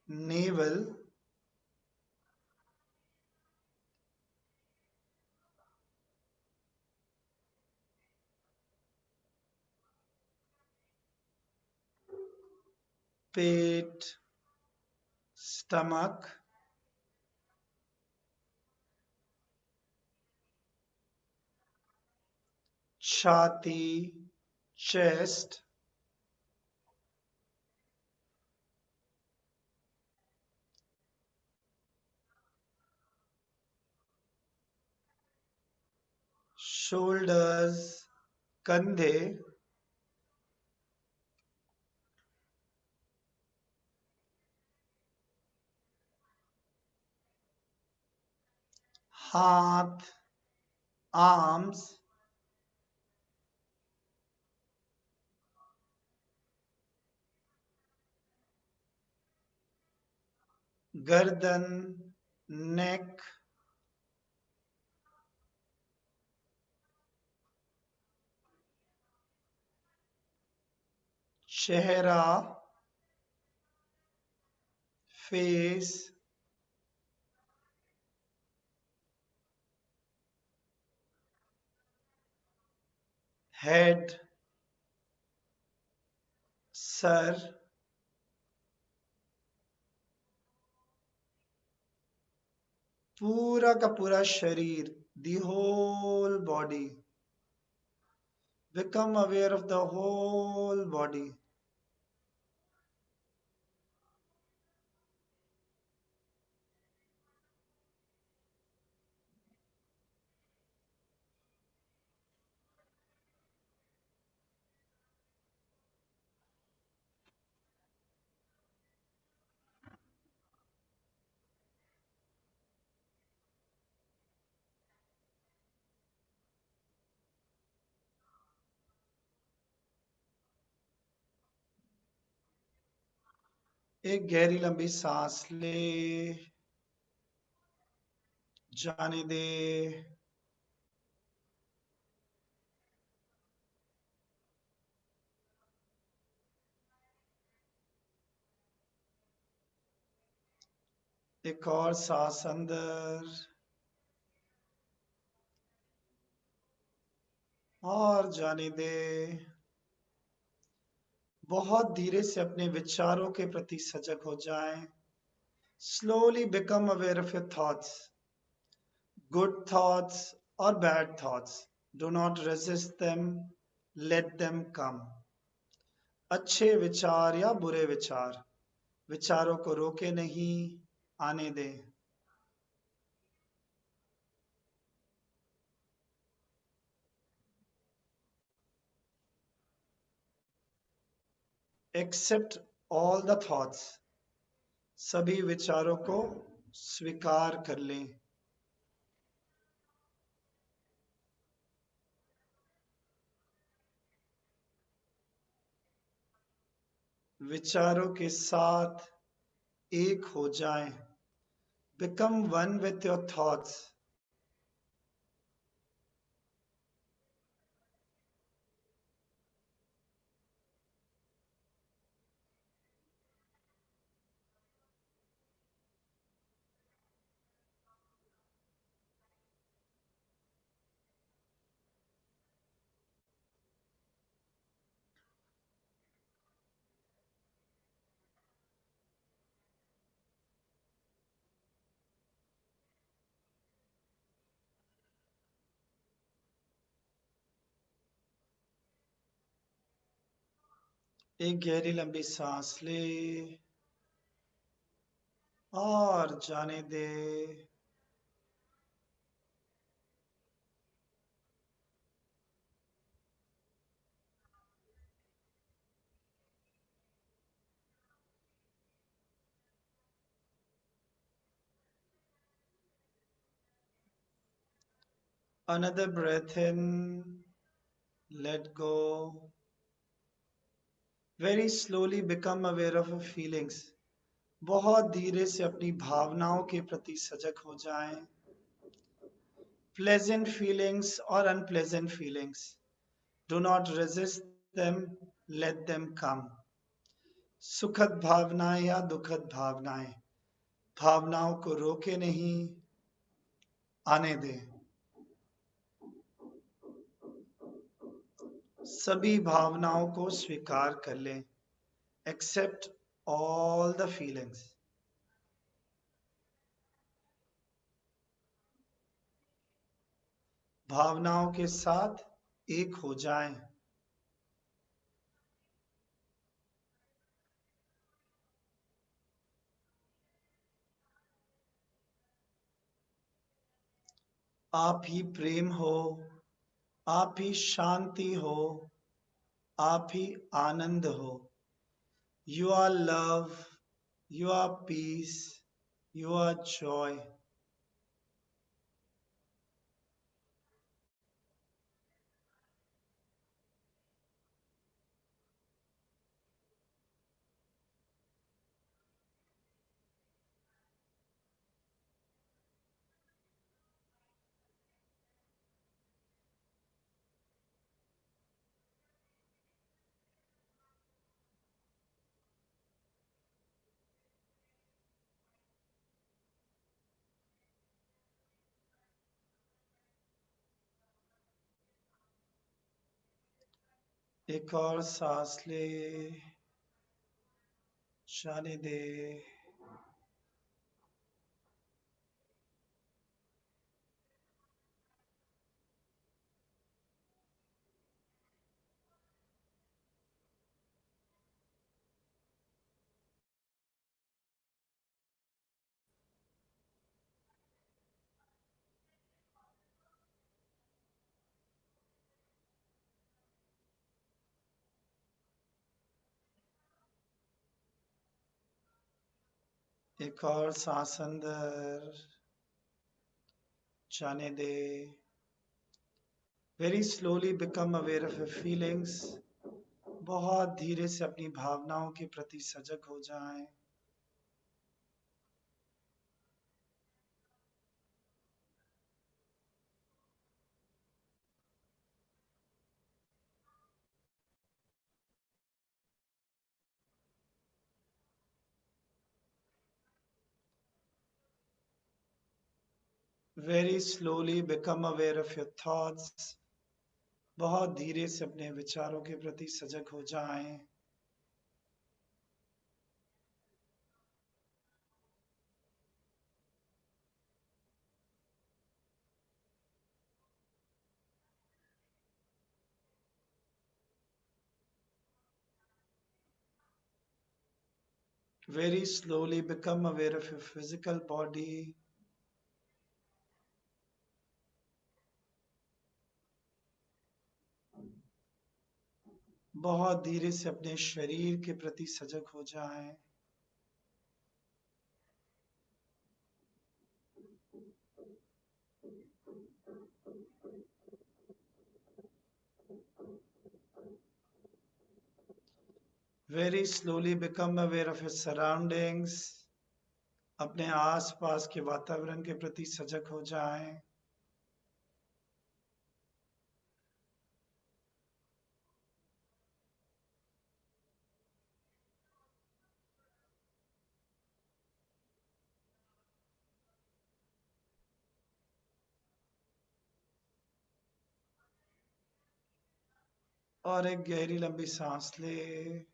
navel. पेट, stomach. छाती, chest. shoulders, कंधे. हाथ, arms. गर्दन, neck. चेहरा, face. head, sir. पूरा का पूरा शरीर, the whole body. Become aware of the whole body. एक गहरी लंबी सांस ले, जाने दे। एक और सांस अंदर और जाने दे। बहुत धीरे से अपने विचारों के प्रति सजग हो जाएं। Slowly become aware of your thoughts, good thoughts or bad thoughts. Do not resist them, let them come. अच्छे विचार या बुरे विचार, विचारों को रोके नहीं, आने दें। Accept all the thoughts. सभी विचारों को स्वीकार कर लें। विचारों के साथ एक हो जाएं। Become one with your thoughts. एक गहरी लंबी सांस ले और जाने दे। Another breath in, let go. Very slowly become aware of your feelings. बहुत धीरे से अपनी भावनाओं के प्रति सजग हो जाएं। Pleasant feelings or unpleasant feelings. Do not resist them, let them come. सुखद भावनाएं या दुखद भावनाएं, भावनाओं को रोके नहीं, आने दें। सभी भावनाओं को स्वीकार कर लें। Accept all the feelings. भावनाओं के साथ एक हो जाएं। आप ही प्रेम हो, आप ही शांति हो, आप ही आनंद हो। You are love, you are peace, you are joy. एक और सांस ले, जाने दे। एक और सांस अंदर, जाने दे। Very slowly become aware of your feelings. बहुत धीरे से अपनी भावनाओं के प्रति सजग हो जाएं। Very slowly become aware of your thoughts. बहुत धीरे से अपने विचारों के प्रति सजग हो जाएं. Very slowly become aware of your physical body. बहुत धीरे से अपने शरीर के प्रति सजग हो जाएं. Very slowly become aware of your surroundings. अपने आसपास के वातावरण के प्रति सजग हो जाएं. और एक गहरी लंबी सांस ले.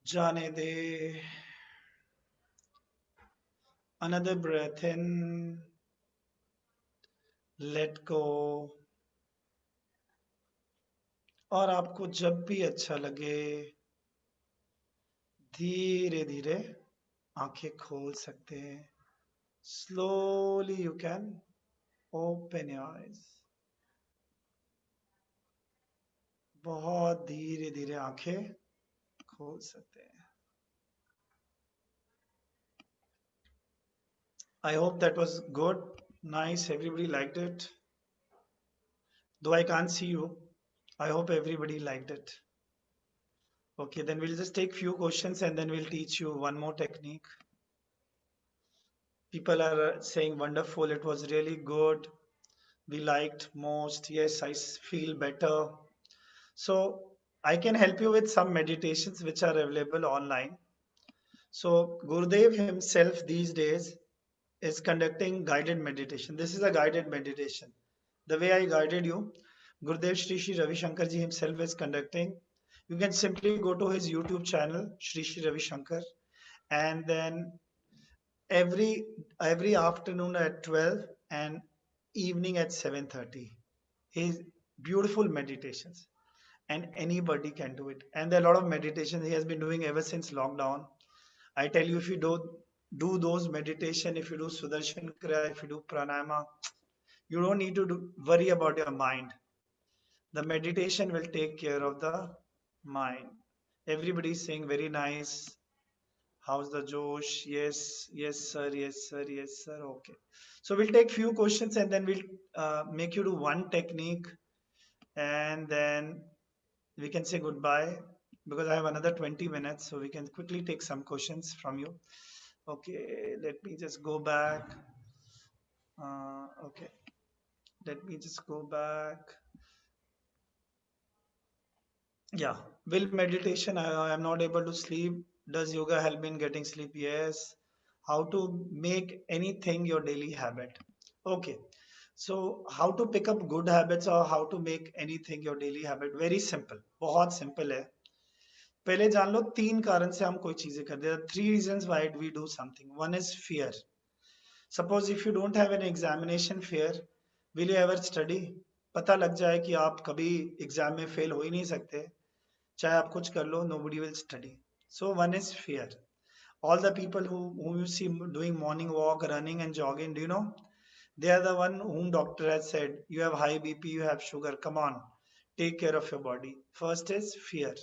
जाने दे. Another breath in. Let go. और आपको जब भी अच्छा लगे धीरे धीरे आंखें खोल सकते हैं. Slowly you can open your eyes. बहुत धीरे धीरे आंखें खोल सकते हैं. I hope that was good, nice, everybody liked it. Though I can't see you, I hope everybody liked it. Okay, then we'll just take few questions and then we'll teach you one more technique. People are saying wonderful, it was really good, we liked most, yes, I feel better. So I can help you with some meditations which are available online. So Gurudev himself these days is conducting guided meditation. This is a guided meditation. The way I guided you, Gurudev Shri Ravi Shankar ji himself is conducting. You can simply go to his YouTube channel, Shri Ravi Shankar, and then every afternoon at 12 and evening at 7:30. His beautiful meditations, and anybody can do it. And there are a lot of meditations he has been doing ever since lockdown. I tell you, if you don't do those meditation, if you do Sudarshan Kriya, if you do pranayama, you don't need to worry about your mind. The meditation will take care of the mind. Everybody is saying very nice. How's the Josh? Yes, yes, sir, yes, sir, yes, sir. Okay. So we'll take few questions and then we'll make you do one technique and then we can say goodbye because I have another 20 minutes. So we can quickly take some questions from you. Okay, let me just go back. Okay, let me just go back. Yeah, will meditation, I am not able to sleep. Does yoga help me in getting sleep? Yes. How to make anything your daily habit? Okay. So how to pick up good habits or how to make anything your daily habit? Very simple. बहुत simple है. पहले जान लो 3 कारण से हम कोई चीजें करते हैं. 3 reasons why we do something. One is fear. Suppose if you don't have an examination fear, will you ever study? पता लग जाए कि आप कभी एग्जाम में फेल हो ही नहीं सकते, चाहे आप कुछ कर लो, nobody will study. So one is fear. All the people who you see doing morning walk, running and jogging, do you know? They are the one whom doctor has said, you have high BP, you have sugar, come on, take care of your body. First is fear.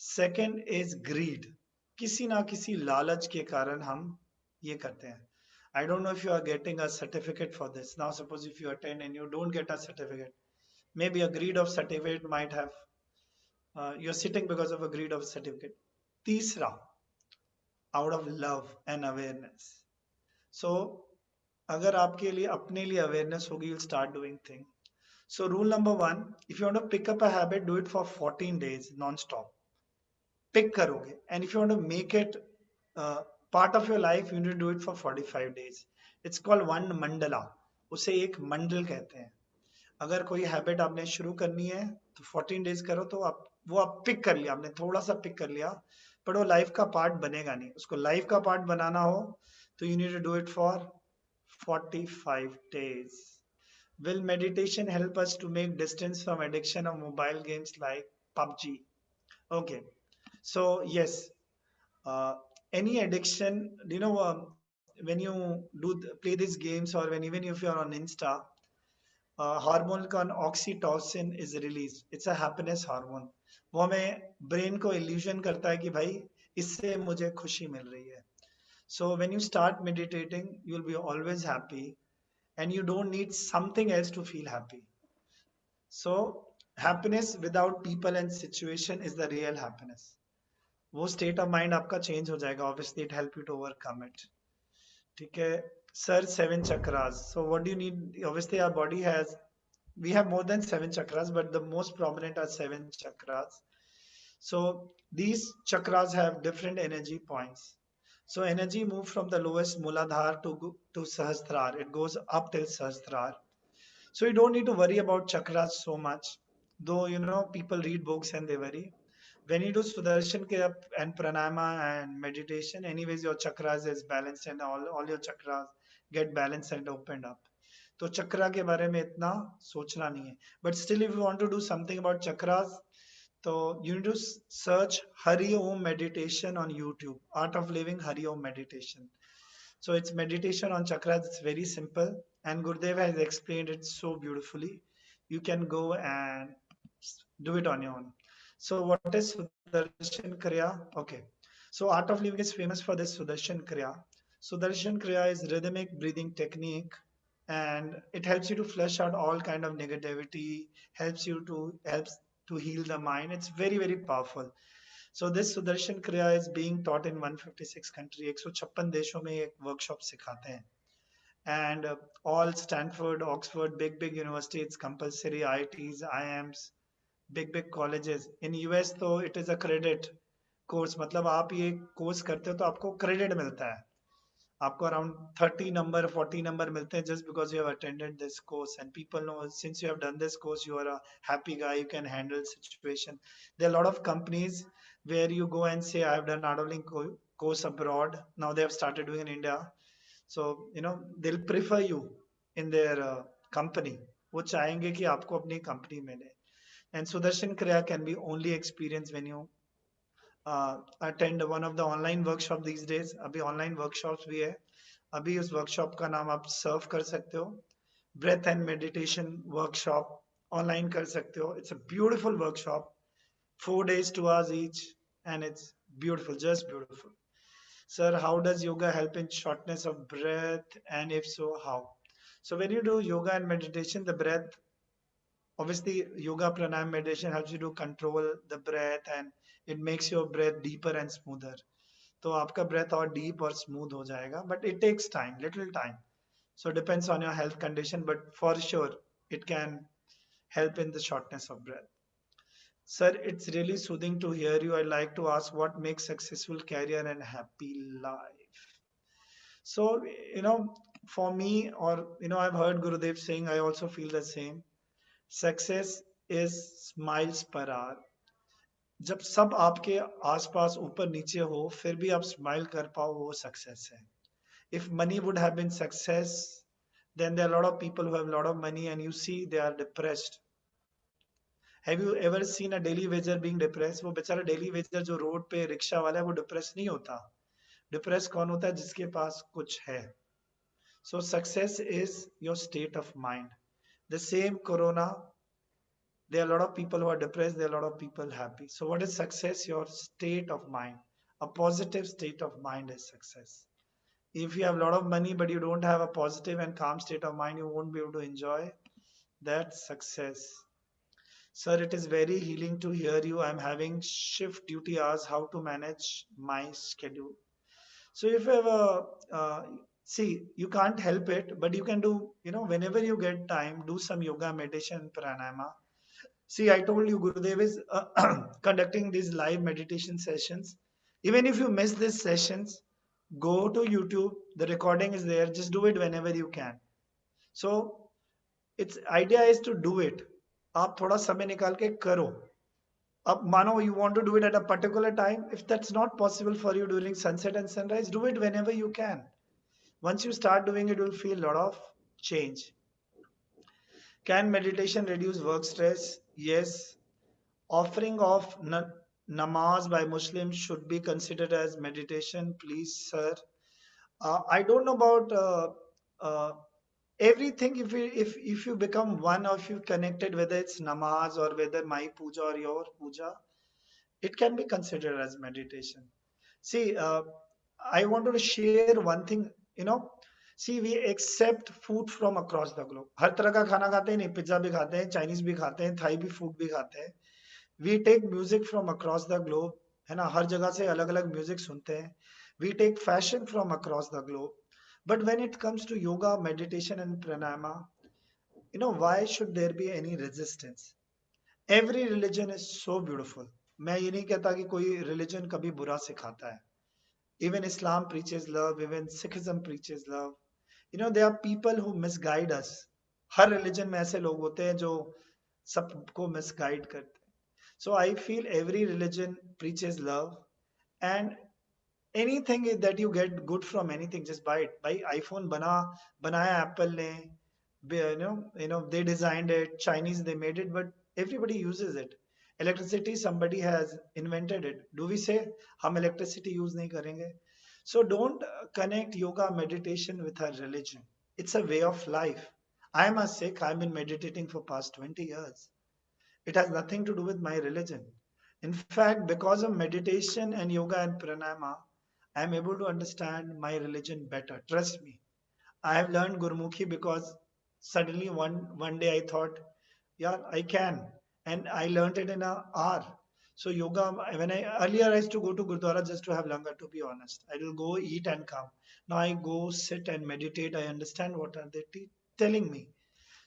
Second is greed. किसी ना किसी लालच के कारण हम ये करते हैं. I don't know if you are getting a certificate for this. Now suppose if you attend and you don't get a certificate, maybe a greed of certificate might have, you're sitting because of a greed of certificate. तीसरा, out of love and awareness. So अगर आपके लिए अपने लिए awareness होगी, you'll start doing thing. So rule number 1, if you want to pick up a habit, do it for 14 days non-stop. Pick करोगे. And if you want to make it part of your life, you need to do it for 45 days. It's called one mandala. उसे एक मंडल कहते हैं. अगर कोई habit आपने शुरू करनी है तो 14 डेज करो, तो आप पिक कर लिया, आपने थोड़ा सा पिक कर लिया, पर वो लाइफ का पार्ट बनेगा नहीं. उसको लाइफ का पार्ट बनाना हो तो you need to do it for 45 days. Will meditation help us to make distance from addiction of mobile games like PUBG? Okay, so yes, uh, any addiction, when you play these games, or when even if you're on Insta, hormone का oxytocin is release. It's a happiness hormone. वो हमें brain को illusion करता है कि भाई इससे मुझे खुशी मिल रही है. So when you start meditating you will be always happy and you don't need something else to feel happy. So happiness without people and situation is the real happiness. वो state of mind आपका change हो जाएगा. Obviously it help you to overcome it. ठीक है sir. 7 chakras. So what do you need? Obviously our body has, we have more than 7 chakras, but the most prominent are 7 chakras. So these chakras have different energy points. So energy moves from the lowest Muladhara to Sahasrara. It goes up till Sahasrara. So you don't need to worry about chakras so much. Though, people read books and they worry. When you do Sudarshan Kriya and Pranayama and meditation, anyways, your chakras is balanced and all your chakras get balanced and opened up. तो चक्रा के बारे में इतना सोचना नहीं है. But still, if you want to do something about chakras, so you need to search Hari Om meditation on YouTube. Art of Living Hari Om meditation. So it's meditation on chakras. It's very simple, and Gurudev has explained it so beautifully. You can go and do it on your own. So what is Sudarshan Kriya? Okay. So Art of Living is famous for this Sudarshan Kriya. Sudarshan Kriya is rhythmic breathing technique, and it helps you to flush out all kind of negativity, helps to heal the mind. It's very, very powerful. So this Sudarshan Kriya is being taught in 156 country. 156 देशों में एक workshop सिखाते हैं. And all Stanford, Oxford, big universities, it's compulsory. IITs, IIMs, big colleges. In US तो it is a credit course. मतलब आप ये course करते हो तो आपको credit मिलता है. आपको around 30 number, 40 number मिलते हैं just because you have attended this course, and people know since you have done this course, you are a happy guy, you can handle situation. There are a lot of companies where you go and say, I have done Art of Living course abroad. Now they have started doing in India. So, they'll prefer you in their company. वो चाहेंगे कि आपको अपनी company में ले. And Sudarshan Kriya can be only experienced when you attend one of the online workshop these days. अभी online workshops भी है. अभी उस workshop का नाम आप serve कर सकते हो. Breath and meditation workshop online कर सकते हो. It's a beautiful workshop. 4 days, 2 hours each, and it's beautiful, just beautiful. Sir, how does yoga help in shortness of breath, and if so, how? So when you do yoga and meditation, the breath, obviously yoga pranayama meditation helps you to control the breath, and it makes your breath deeper and smoother. तो आपका breath और deep और smooth हो जाएगा, but it takes time, little time. So it depends on your health condition, but for sure it can help in the shortness of breath. Sir, it's really soothing to hear you. I'd like to ask what makes successful career and happy life. So, for me, or, I've heard Gurudev saying, I also feel the same. Success is smiles per hour. जब सब आपके आसपास ऊपर नीचे हो फिर भी आप स्माइल कर पाओ, वो सक्सेस है. If money would have been success, then there are a lot of people who have a lot of money and you see they are depressed. Have you ever seen a daily wager being depressed? वो बेचारा daily wager जो road पे rickshaw वाला है वो depress नहीं होता. Depress कौन होता है? जिसके पास कुछ है. So success is your state of mind. The same corona, there are a lot of people who are depressed, there are a lot of people happy. So what is success? Your state of mind. A positive state of mind is success. If you have a lot of money but you don't have a positive and calm state of mind, you won't be able to enjoy that success. Sir, it is very healing to hear you. I'm having shift duty hours, how to manage my schedule. So if you have see, you can't help it, but you can do, whenever you get time, do some yoga, meditation, pranayama. See, I told you Gurudev is conducting these live meditation sessions. Even if you miss these sessions, Go to YouTube. The recording is there. Just do it whenever you can. So its idea is to do it. आप थोड़ा समय निकाल के करो. अब मानो you want to do it at a particular time. If that's not possible for you during sunset and sunrise, do it whenever you can. Once you start doing it, you'll feel a lot of change. Can meditation reduce work stress? Yes. Offering of namaz by Muslims should be considered as meditation, please, sir. I don't know about uh, everything. If you become one, or if you connected, whether it's namaz or whether my puja or your puja, it can be considered as meditation. See, I wanted to share one thing. You know, see, we accept food from across the globe. हर तरह का खाना खाते हैं, नहीं pizza भी खाते हैं, Chinese भी खाते हैं, थाई भी फूड भी खाते हैं. We take music from across the globe, है ना, हर जगह से अलग अलग म्यूजिक सुनते हैं. We take fashion from across the globe. But when it comes to yoga, meditation, and pranayama, why should there be any resistance? Every religion is so beautiful. मैं ये नहीं कहता कि कोई religion कभी बुरा सिखाता है. Even Islam preaches love, even Sikhism preaches love. There are people who misguide us. Her religion में ऐसे लोग होते हैं जो सबको misguide करते हैं. So I feel every religion preaches love, and anything that you get good from anything, just buy it. Buy iPhone banaya Apple ne, they designed it. Chinese, they made it, but everybody uses it. Electricity, somebody has invented it. Do we say hum electricity use nahi karenge? So don't connect yoga meditation with our religion. It's a way of life. I am a Sikh. I've been meditating for past 20 years. It has nothing to do with my religion. In fact, because of meditation and yoga and pranayama, I am able to understand my religion better. Trust me. I have learned Gurmukhi because suddenly one day I thought, yeah, I can. And I learned it in an hour. So yoga, when earlier I used to go to Gurdwara just to have langar, to be honest. I will go eat and come. Now I go sit and meditate. I understand what are they telling me.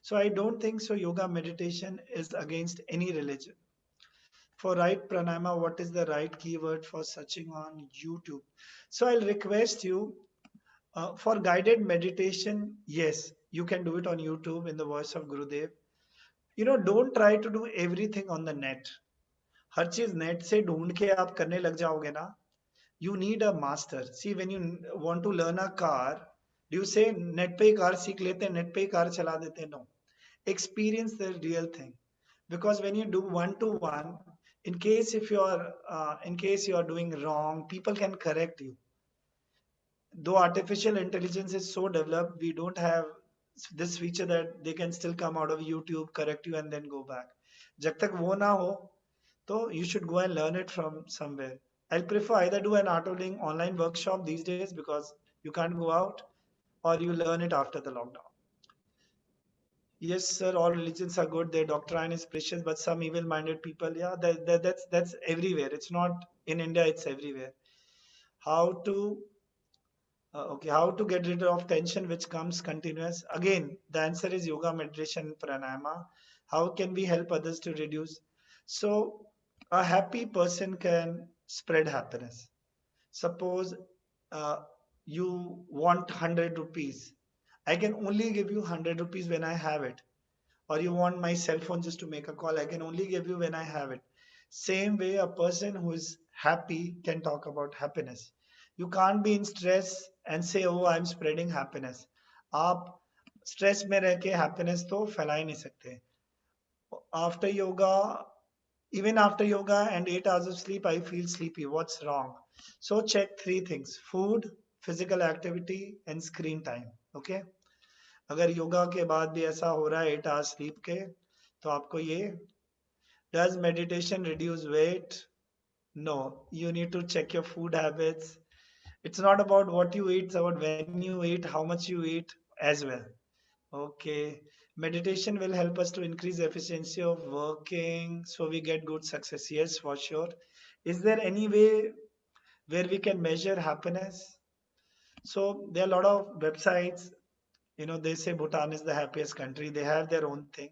So I don't think so yoga meditation is against any religion. For right pranayama, what is the right keyword for searching on YouTube? So I'll request you for guided meditation. Yes, you can do it on YouTube in the voice of Gurudev. Don't try to do everything on the net. हर चीज net से ढूंढ के आप करने लग जाओगे ना. You need a master. See, when you want to learn a car, do you say net पे ही कार सीख लेते हैं, नेट पे ही कार चला देते हैं? No. Experience the real thing. Because when you do one to one, in case you are doing wrong, people can correct you. Though artificial intelligence is so developed, we don't have this feature that they can still come out of YouTube, correct you, and then go back. जब तक वो ना हो, तो you should go and learn it from somewhere. I'll prefer either do an Artoling online workshop these days because you can't go out, or you learn it after the lockdown. Yes, sir, all religions are good. Their doctrine is precious, but some evil-minded people, yeah, that's everywhere. It's not in India, it's everywhere. How to how to get rid of tension which comes continuous? Again, the answer is yoga, meditation, pranayama. How can we help others to reduce? So a happy person can spread happiness. Suppose you want 100 rupees. I can only give you 100 rupees when I have it. Or you want my cell phone just to make a call. I can only give you when I have it. Same way, a person who is happy can talk about happiness. You can't be in stress and say, oh, I'm spreading happiness. आप stress में रह के happiness तो फैला ही नहीं सकते. After yoga, even after yoga and 8 hours of sleep, I feel sleepy. What's wrong? So check 3 things: food, physical activity, and screen time. Okay? अगर योगा के बाद भी ऐसा हो रहा है 8 hours sleep के, तो आपको ये, does meditation reduce weight? No, you need to check your food habits. It's not about what you eat, it's about when you eat, how much you eat as well. Okay, meditation will help us to increase efficiency of working so we get good success. Yes, for sure. Is there any way where we can measure happiness? So there are a lot of websites. They say Bhutan is the happiest country. They have their own thing.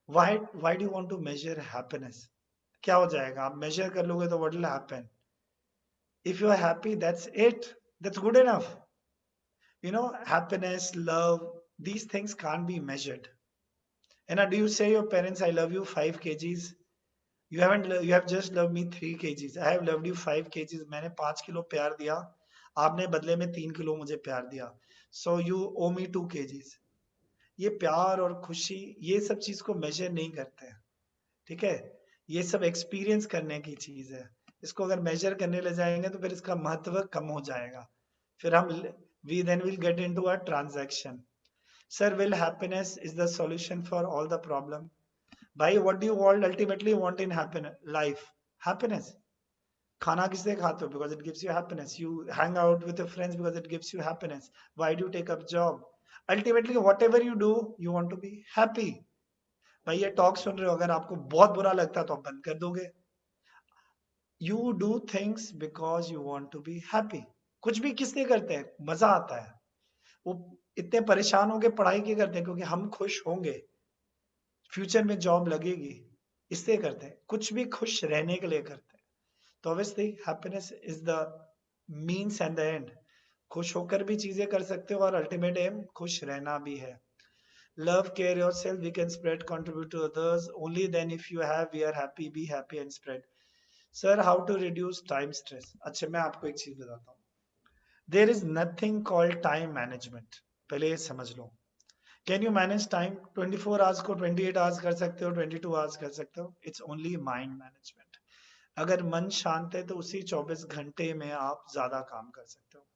Why do you want to measure happiness? क्या हो जाएगा? आप measure कर लोगे तो what will happen? If you are happy, that's it. That's good enough. You know, happiness, love, these things can't be measured. And do you say your parents, I love you 5 kgs? You have just loved me 3 kgs. I have loved you 5 kgs. मैंने 5 kilo प्यार दिया, आपने बदले में 3 kilo मुझे प्यार दिया. So you owe me 2 kgs. ये प्यार और खुशी, ये सब चीज को मेजर नहीं करते हैं. ठीक है, ये सब एक्सपीरियंस करने की चीज है. इसको अगर मेजर करने ले जाएंगे तो फिर इसका महत्व कम हो जाएगा. फिर हम we then will get into a transaction. Sir, will happiness is the solution for all the problem? भाई, what do you all ultimately want in happiness life? Happiness. खाना किससे खाते हो? Because it gives you happiness. You hang out with your friends because it gives you happiness. Why do you take up job? Ultimately, whatever you do, you want to be happy. भाई, ये talk सुन रहे हो, अगर आपको बहुत बुरा लगता है तो आप बंद कर दोगे. You do things because you want to be happy. कुछ भी किसने करते हैं? मजा आता है. वो इतने परेशान होके पढ़ाई क्यों करते हैं? क्योंकि हम खुश होंगे, फ्यूचर में जॉब लगेगी, इसलिए करते हैं. कुछ भी खुश रहने के लिए करते हैं. तो obviously happiness is the means and the end. खुश होकर भी चीजें कर सकते हो और अल्टीमेट एम खुश रहना भी है. Love, care yourself, we can spread, contribute to others. Only then if you have, we are happy, be happy and spread. Sir, how to reduce time stress? अच्छा, मैं आपको एक चीज बताता हूँ. There is nothing called time management. पहले ये समझ लो. Can you manage time? 24 hours को 28 आवर्स कर सकते हो, 22 आवर्स कर सकते हो. It's only mind management. अगर मन शांत है तो उसी 24 घंटे में आप ज्यादा काम कर सकते हो.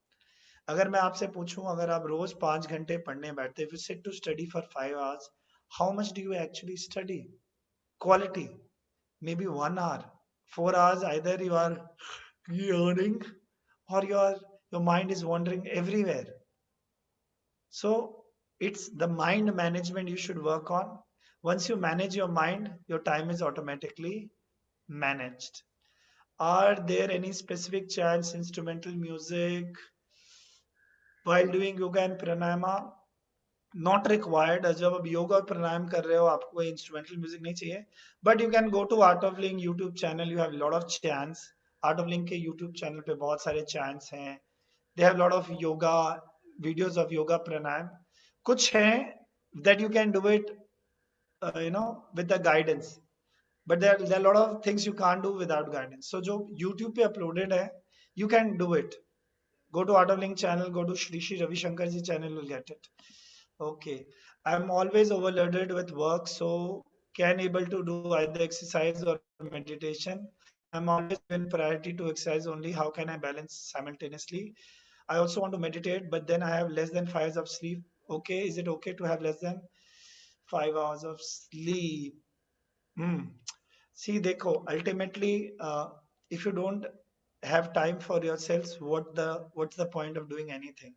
अगर मैं आपसे पूछूं, अगर आप रोज 5 घंटे पढ़ने बैठते, if you sit to study for 5 hours, how much do you actually study? Quality, maybe 1 hour. 4 hours, either you are learning or your mind is wandering everywhere. So it's the mind management you should work on. Once you manage your mind, your time is automatically managed. Are there any specific chants, instrumental music while doing yoga and pranayama? Not required. जब आप योगा और प्राणायाम कर रहे हो, आपको कोई instrumental music नहीं चाहिए. But you can go to art of living YouTube channel. You have lot of chants. Art of living के यूट्यूब चैनल पे बहुत सारे चैंट्स हैं. They have lot of yoga videos of yoga pranayama. कुछ हैं that you can do it with the guidance, but there are a lot of things you can't do without guidance. So जो YouTube पे uploaded है, you can do it. Go to Art of Link channel, go to Shri Ravi Shankar ji channel, you'll get it. Okay, I'm always overloaded with work, so can able to do either exercise or meditation. I'm always given priority to exercise only. How can I balance simultaneously? I also want to meditate, but then I have less than 5 hours of sleep. Okay, is it okay to have less than 5 hours of sleep? See, देखो, ultimately, if you don't have time for yourselves, what's the point of doing anything?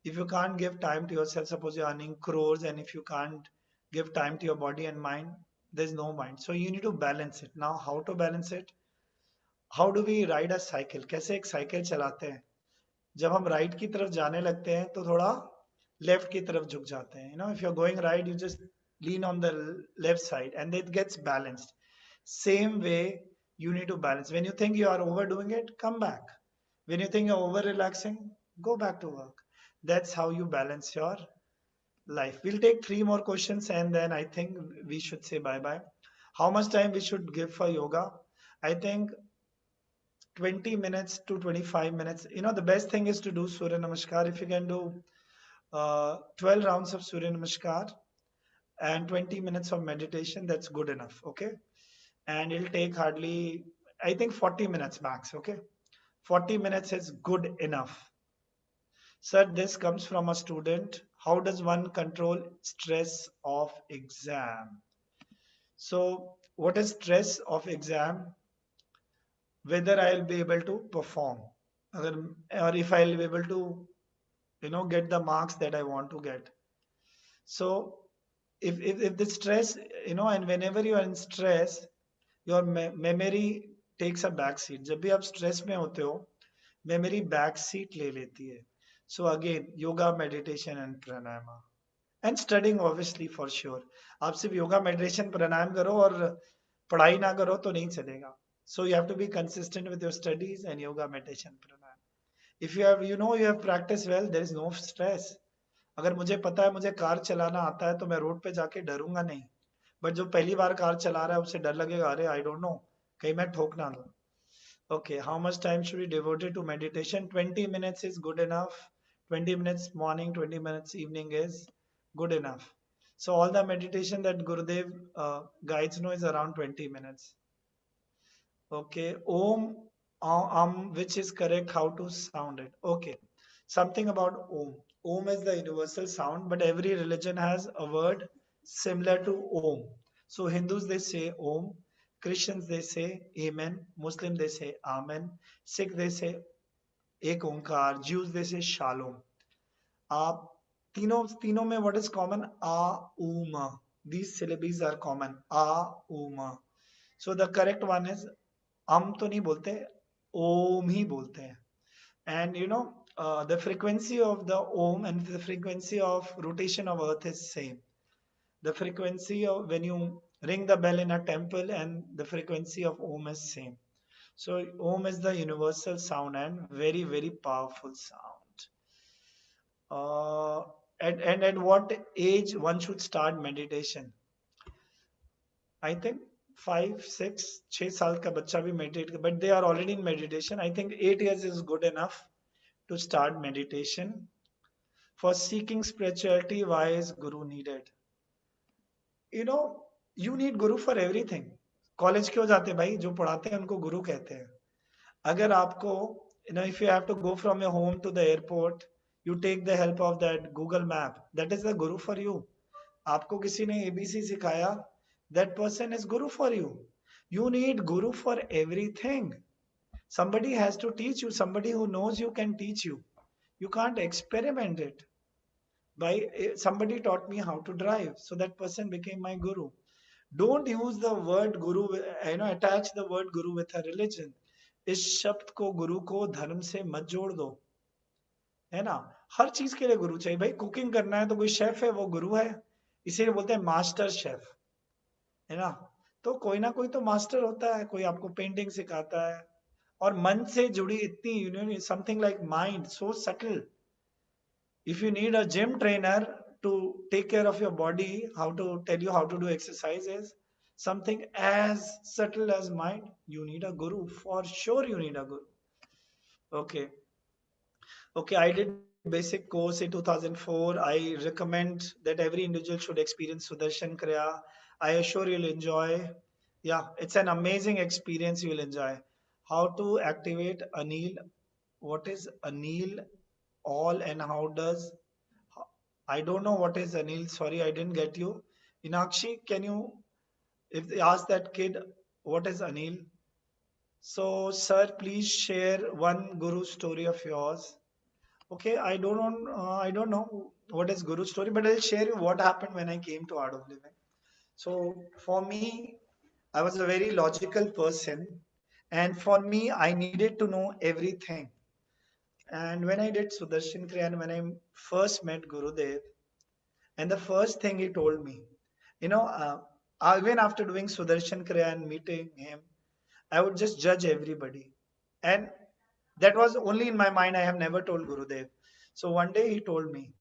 If you can't give time to yourself, suppose you're earning crores, and if you can't give time to your body and mind, there's no mind. So you need to balance it. Now, how to balance it? How do we ride a cycle? कैसे एक cycle चलाते हैं? जब हम right की तरफ जाने लगते हैं तो थोड़ा लेफ्ट की तरफ झुक जाते हैं. If you're going right, you just lean on the left side and it gets balanced. Same way, you need to balance. When you think you are overdoing it, come back. When you think you're over relaxing, go back to work. That's how you balance your life. We'll take 3 more questions and then I think we should say bye-bye. How much time we should give for yoga? I think 20 minutes to 25 minutes. The best thing is to do Surya Namaskar. If you can do 12 rounds of Surya Namaskar and 20 minutes of meditation, that's good enough. Okay. And it'll take hardly, I think 40 minutes max. Okay. 40 minutes is good enough. Sir, this comes from a student. How does one control stress of exam? So what is stress of exam? Whether I'll be able to perform or if I'll be able to, get the marks that I want to get. So if the stress, and whenever you are in stress, your memory takes a back seat. जब भी आप stress में होते हो, memory back seat ले लेती है. So again, yoga, meditation and pranayama. And studying obviously for sure. आप सिर्फ yoga, meditation, pranayam करो और पढ़ाई ना करो तो नहीं चलेगा. So you have to be consistent with your studies and yoga, meditation, pranayam. if you have, you have practiced well, there is no stress. अगर मुझे पता है मुझे कार चलाना आता है तो मैं रोड पे जाके डरूंगा नहीं, बट जो पहली बार कार चला रहा है उसे डर लगेगा, अरे आई डोंट नो कहीं मैं ठोक ना दूं. Okay, how much time should we devote it to meditation? 20 minutes is good enough. 20 minutes morning, 20 minutes evening is good enough. So all the meditation that Gurudev guides know is around 20 minutes. Okay, Om, which is correct, how to sound it. Okay, something about Om. Om is the universal sound, but every religion has a word similar to Om. So Hindus, they say Om. Christians, they say Amen. Muslim, they say Amen. Sikh, they say Ek Onkar. Jews, they say Shalom. आप तीनों में what is common? A, uma. These syllables are common. A, uma. So the correct one is तो नहीं बोलते, ओम ही बोलते हैं. And the frequency of the Om and the frequency of rotation of earth is same. The frequency of when you ring the bell in a temple and the frequency of Om is same. So Om is the universal sound and very, very powerful sound. At what age one should start meditation? I think 5, 6, 6 साल का बच्चा भी meditate, but they are already in meditation. I think 8 years is good enough to start meditation. For seeking spirituality, why is Guru needed? You need Guru for everything. College क्यों जाते भाई? जो पढ़ाते हैं उनको गुरु कहते हैं. अगर आपको, if you have to go from your home to the airport, you take the help of that Google map. That is the Guru for you. आपको किसी ने ABC सिखाया, that person is Guru for you. You need Guru for everything. Somebody has to teach you. Somebody who knows you can teach you. You can't experiment it. Somebody taught me how to drive, so that person became my Guru. Don't use the word Guru, attach the word Guru with a religion. इस शब्द को, गुरु को धर्म से मत जोड़ दो, है ना. हर चीज के लिए गुरु चाहिए भाई. कुकिंग करना है तो कोई शेफ है, वो गुरु है, इसीलिए बोलते हैं मास्टर शेफ, है ना. तो कोई ना कोई तो मास्टर होता है. कोई आपको पेंटिंग सिखाता है, और मन से जुड़ी इतनी, something like mind, so subtle. If you need a gym trainer to take care of your body, how to tell you how to do exercises, something as subtle as mind, you need a guru. For sure you need a guru. Okay. Okay, I did basic course in 2004. I recommend that every individual should experience Sudarshan Kriya. I assure you'll enjoy. Yeah, it's an amazing experience you will enjoy. How to activate Anil. What is Anil all and how does, I don't know what is Anil, sorry I didn't get you. Inakshi, can you, if they ask that kid what is Anil? So sir, please share one Guru story of yours. Okay, I don't know what is Guru story, but I'll share you what happened when I came to Art of Living. So for me, I was a very logical person, and for me, I needed to know everything. And when I did Sudarshan Kriya, and when I first met Gurudev, and the first thing he told me, even after doing Sudarshan Kriya and meeting him, I would just judge everybody. And that was only in my mind. I have never told Gurudev. So one day he told me,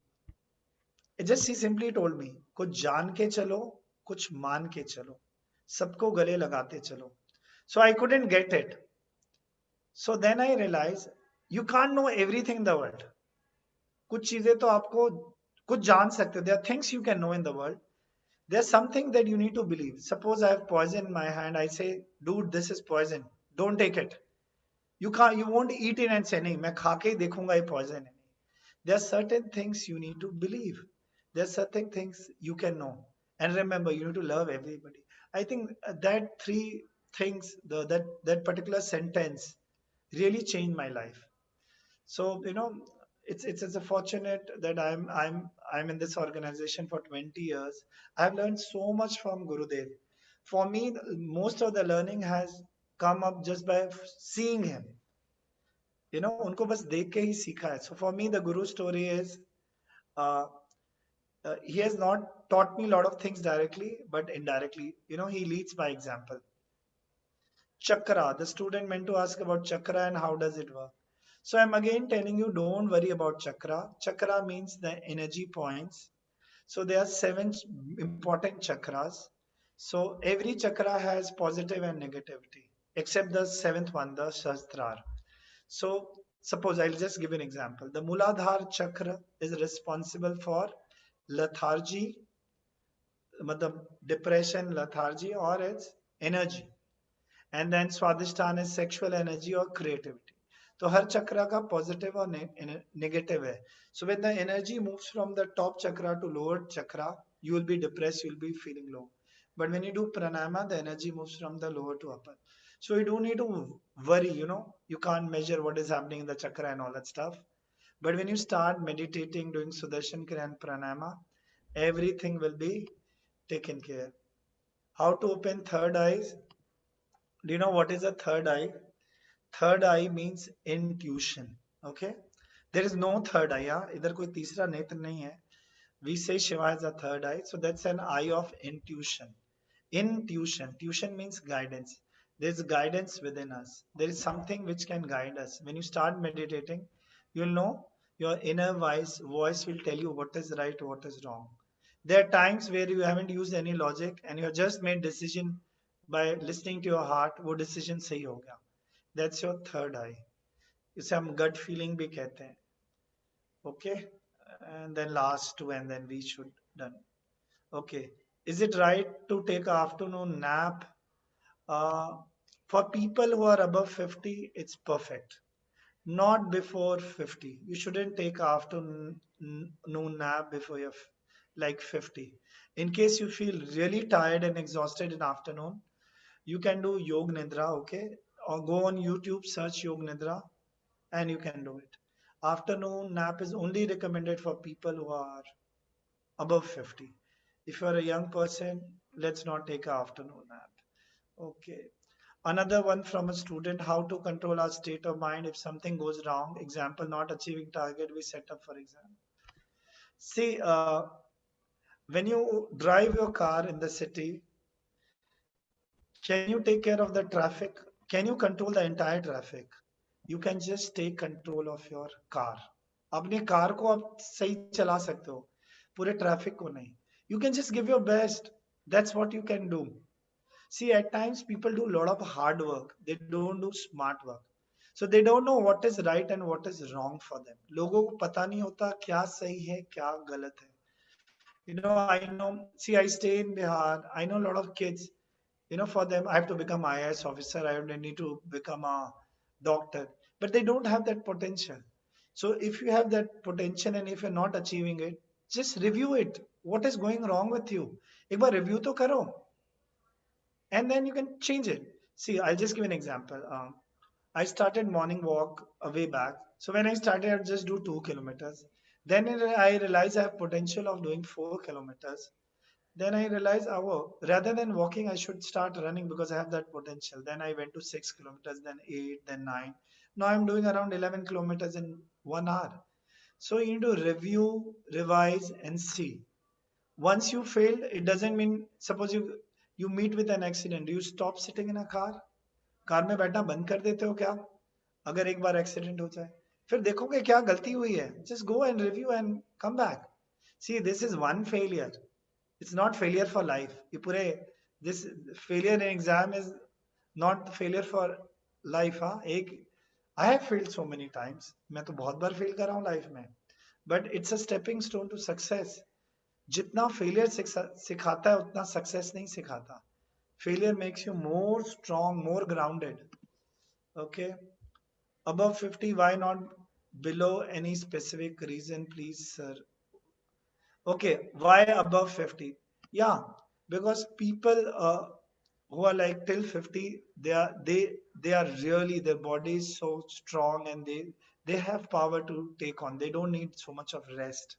he simply told me, कुछ जान के चलो, कुछ मान के चलो, सबको गले लगाते चलो. So I couldn't get it. So then I realized, you can't know everything in the world. कुछ चीजें तो आपको कुछ जान सकते हो. There are things you can know in the world. There's something that you need to believe. Suppose I have poison in my hand. I say, dude, this is poison. Don't take it. You won't eat it and say, नहीं, मैं खा के ही देखूंगा ये poison है. There are certain things you need to believe. There are certain things you can know. And remember, you need to love everybody. I think that three things, that particular sentence really changed my life. So, it's a fortunate that I'm in this organization for 20 years. I've learned so much from Gurudev. For me, most of the learning has come up just by seeing him. उनको बस देख के ही सीखा है. So for me, the Guru story is, he has not taught me a lot of things directly, but indirectly. He leads by example. Chakra. The student meant to ask about chakra and how does it work. So I'm again telling you, don't worry about chakra. Chakra means the energy points. So there are 7 important chakras. So every chakra has positive and negativity, except the 7th one, the Sahasrara. So suppose I'll just give an example. The Muladhara chakra is responsible for lethargy, matlab depression, lethargy, or its energy. And then Swadhisthana is sexual energy or creativity. तो हर चक्र का positive और negative है. So when the energy moves from the top chakra to lower chakra, you will be depressed, you will be feeling low. But when you do pranayama, the energy moves from the lower to upper. So you don't need to worry, you can't measure what is happening in the chakra and all that stuff. But when you start meditating, doing Sudarshan Kriya and pranayama, everything will be taken care. How to open third eyes? Do you know what is a third eye? Third eye means intuition. Okay, there is no third eye. Yeah? इधर कोई तीसरा नेत्र नहीं है. We say Shiva has a third eye, so that's an eye of intuition. Intuition. Tuition means guidance. There's guidance within us. There is something which can guide us. When you start meditating, you'll know your inner voice will tell you what is right, what is wrong. There are times where you haven't used any logic and you have just made decision by listening to your heart. वो decision सही हो गया. That's your third eye. इसे हम gut feeling भी कहते हैं. Okay, and then last two, and then we should done. Okay, is it right to take an afternoon nap? Uh, for people who are above 50, it's perfect. Not before 50. You shouldn't take an afternoon nap before you're like 50. In case you feel really tired and exhausted in afternoon, you can do Yog Nidra, okay? Or go on YouTube, search Yog Nidra, and you can do it. Afternoon nap is only recommended for people who are above 50. If you are a young person, let's not take an afternoon nap. Okay. Another one from a student, how to control our state of mind if something goes wrong. Example, not achieving target we set up for exam. See, when you drive your car in the city, can you take care of the traffic? Can you control the entire traffic? You can just take control of your car. अपने car को आप सही चला सकते हो, पूरे traffic को नहीं. You can just give your best. That's what you can do. See, at times people do a lot of hard work. They don't do smart work. So they don't know what is right and what is wrong for them. लोगों को पता नहीं होता क्या सही है क्या गलत है. I know. See, I stay in Bihar. I know a lot of kids. For them, I have to become IAS officer. I need to become a doctor. But they don't have that potential. So if you have that potential and if you're not achieving it, just review it. What is going wrong with you? एक बार review तो करो. And then you can change it. See, I'll just give an example. I started morning walk a way back. So when I started, I'd just do 2 kilometers. Then I realized I have potential of doing 4 kilometers. Then I realized, oh, rather than walking, I should start running because I have that potential. Then I went to 6 kilometers, then 8, then 9. Now I'm doing around 11 kilometers in 1 hour. So you need to review, revise, and see. Once you failed, it doesn't mean, suppose you meet with an accident. Do you stop sitting in a car? Car में बैठना बंद कर देते हो क्या? अगर एक बार accident हो जाए, फिर देखोगे क्या गलती हुई है. Just go and review and come back. See, this is one failure. It's not failure for life. This failure in exam is not failure for life. I have failed so many times. मैं तो बहुत बार fail कर रहा हूँ life में. But it's a stepping stone to success. जितना failure सिखाता है उतना success नहीं सिखाता. Failure makes you more strong, more grounded. Okay. Above 50, why not below any specific reason, please, sir? Okay, why above 50? Yeah, because people who are like till 50, they are really, their body is so strong and they have power to take on. They don't need so much of rest.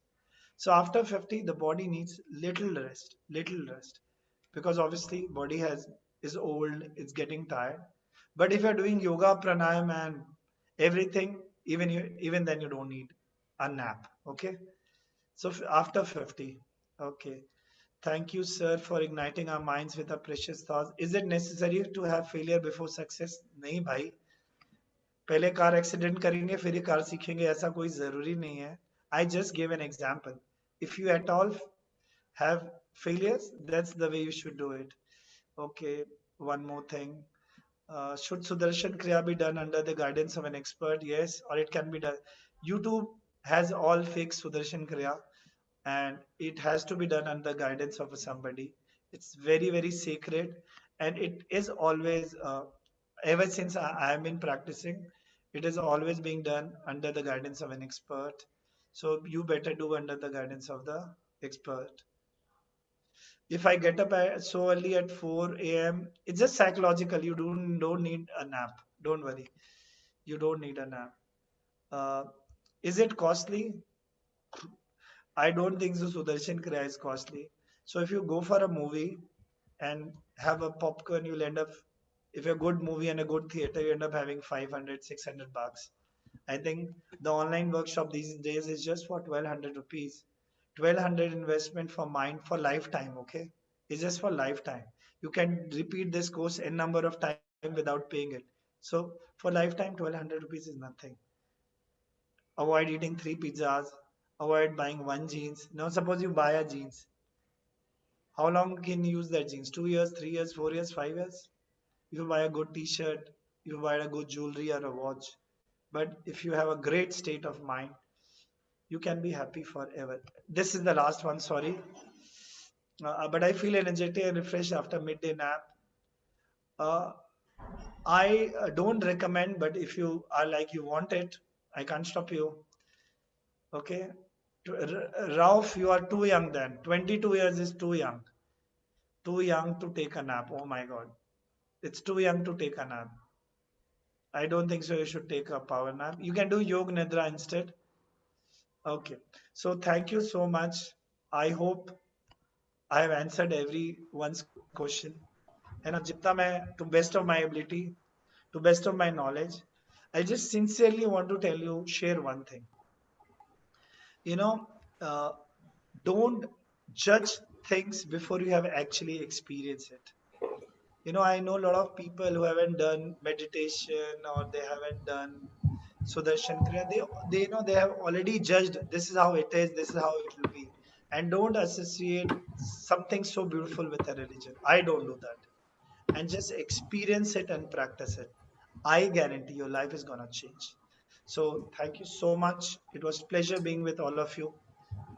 So after 50, the body needs little rest, because obviously body is old, it's getting tired. But if you're doing yoga, pranayam, and everything, even then you don't need a nap. Okay. So after 50, okay. Thank you, sir, for igniting our minds with our precious thoughts. Is it necessary to have failure before success? नहीं भाई. पहले car accident करेंगे फिर ही car सीखेंगे ऐसा कोई जरूरी नहीं है. I just gave an example. If you at all have failures, that's the way you should do it. Okay, one more thing. Should Sudarshan Kriya be done under the guidance of an expert? Yes, or it can be done. YouTube has all fixed Sudarshan Kriya, and it has to be done under the guidance of somebody. It's very, very sacred, and it is always, ever since I have been practicing, it is always being done under the guidance of an expert. So you better do under the guidance of the expert. If I get up so early at 4 a.m., it's just psychological. You don't need a nap. Don't worry. You don't need a nap. Uh, is it costly? I don't think so. Sudarshan Kriya is costly. So if you go for a movie and have a popcorn, you'll end up, if a good movie and a good theater, you end up having 500, 600 bucks. I think the online workshop these days is just for 1200 rupees. 1200 investment for mind for lifetime, okay? It's just for lifetime. You can repeat this course n number of time without paying it. So for lifetime, 1200 rupees is nothing. Avoid eating 3 pizzas. Avoid buying one jeans. Now suppose you buy a jeans. How long can you use that jeans? 2 years, 3 years, 4 years, 5 years? You buy a good t-shirt, you buy a good jewelry or a watch. But if you have a great state of mind, you can be happy forever. This is the last one, sorry. But I feel energetic and refreshed after midday nap. Uh, I don't recommend, but if you are like you want it, I can't stop you. Okay. Ralph, you are too young then. 22 years is too young. Too young to take a nap. Oh my God. It's too young to take a nap. I don't think so. You should take a power nap. You can do Yog Nidra instead. Okay. So thank you so much. I hope I have answered everyone's question. And jitna main, to best of my ability, to best of my knowledge, I just sincerely want to tell you, share one thing. You know, uh, don't judge things before you have actually experienced it. I know a lot of people who haven't done meditation or they haven't done Sudarshan Kriya. They have already judged this is how it is, this is how it will be. And don't associate something so beautiful with a religion. I don't do that. And just experience it and practice it. I guarantee your life is gonna change. So thank you so much. It was pleasure being with all of you.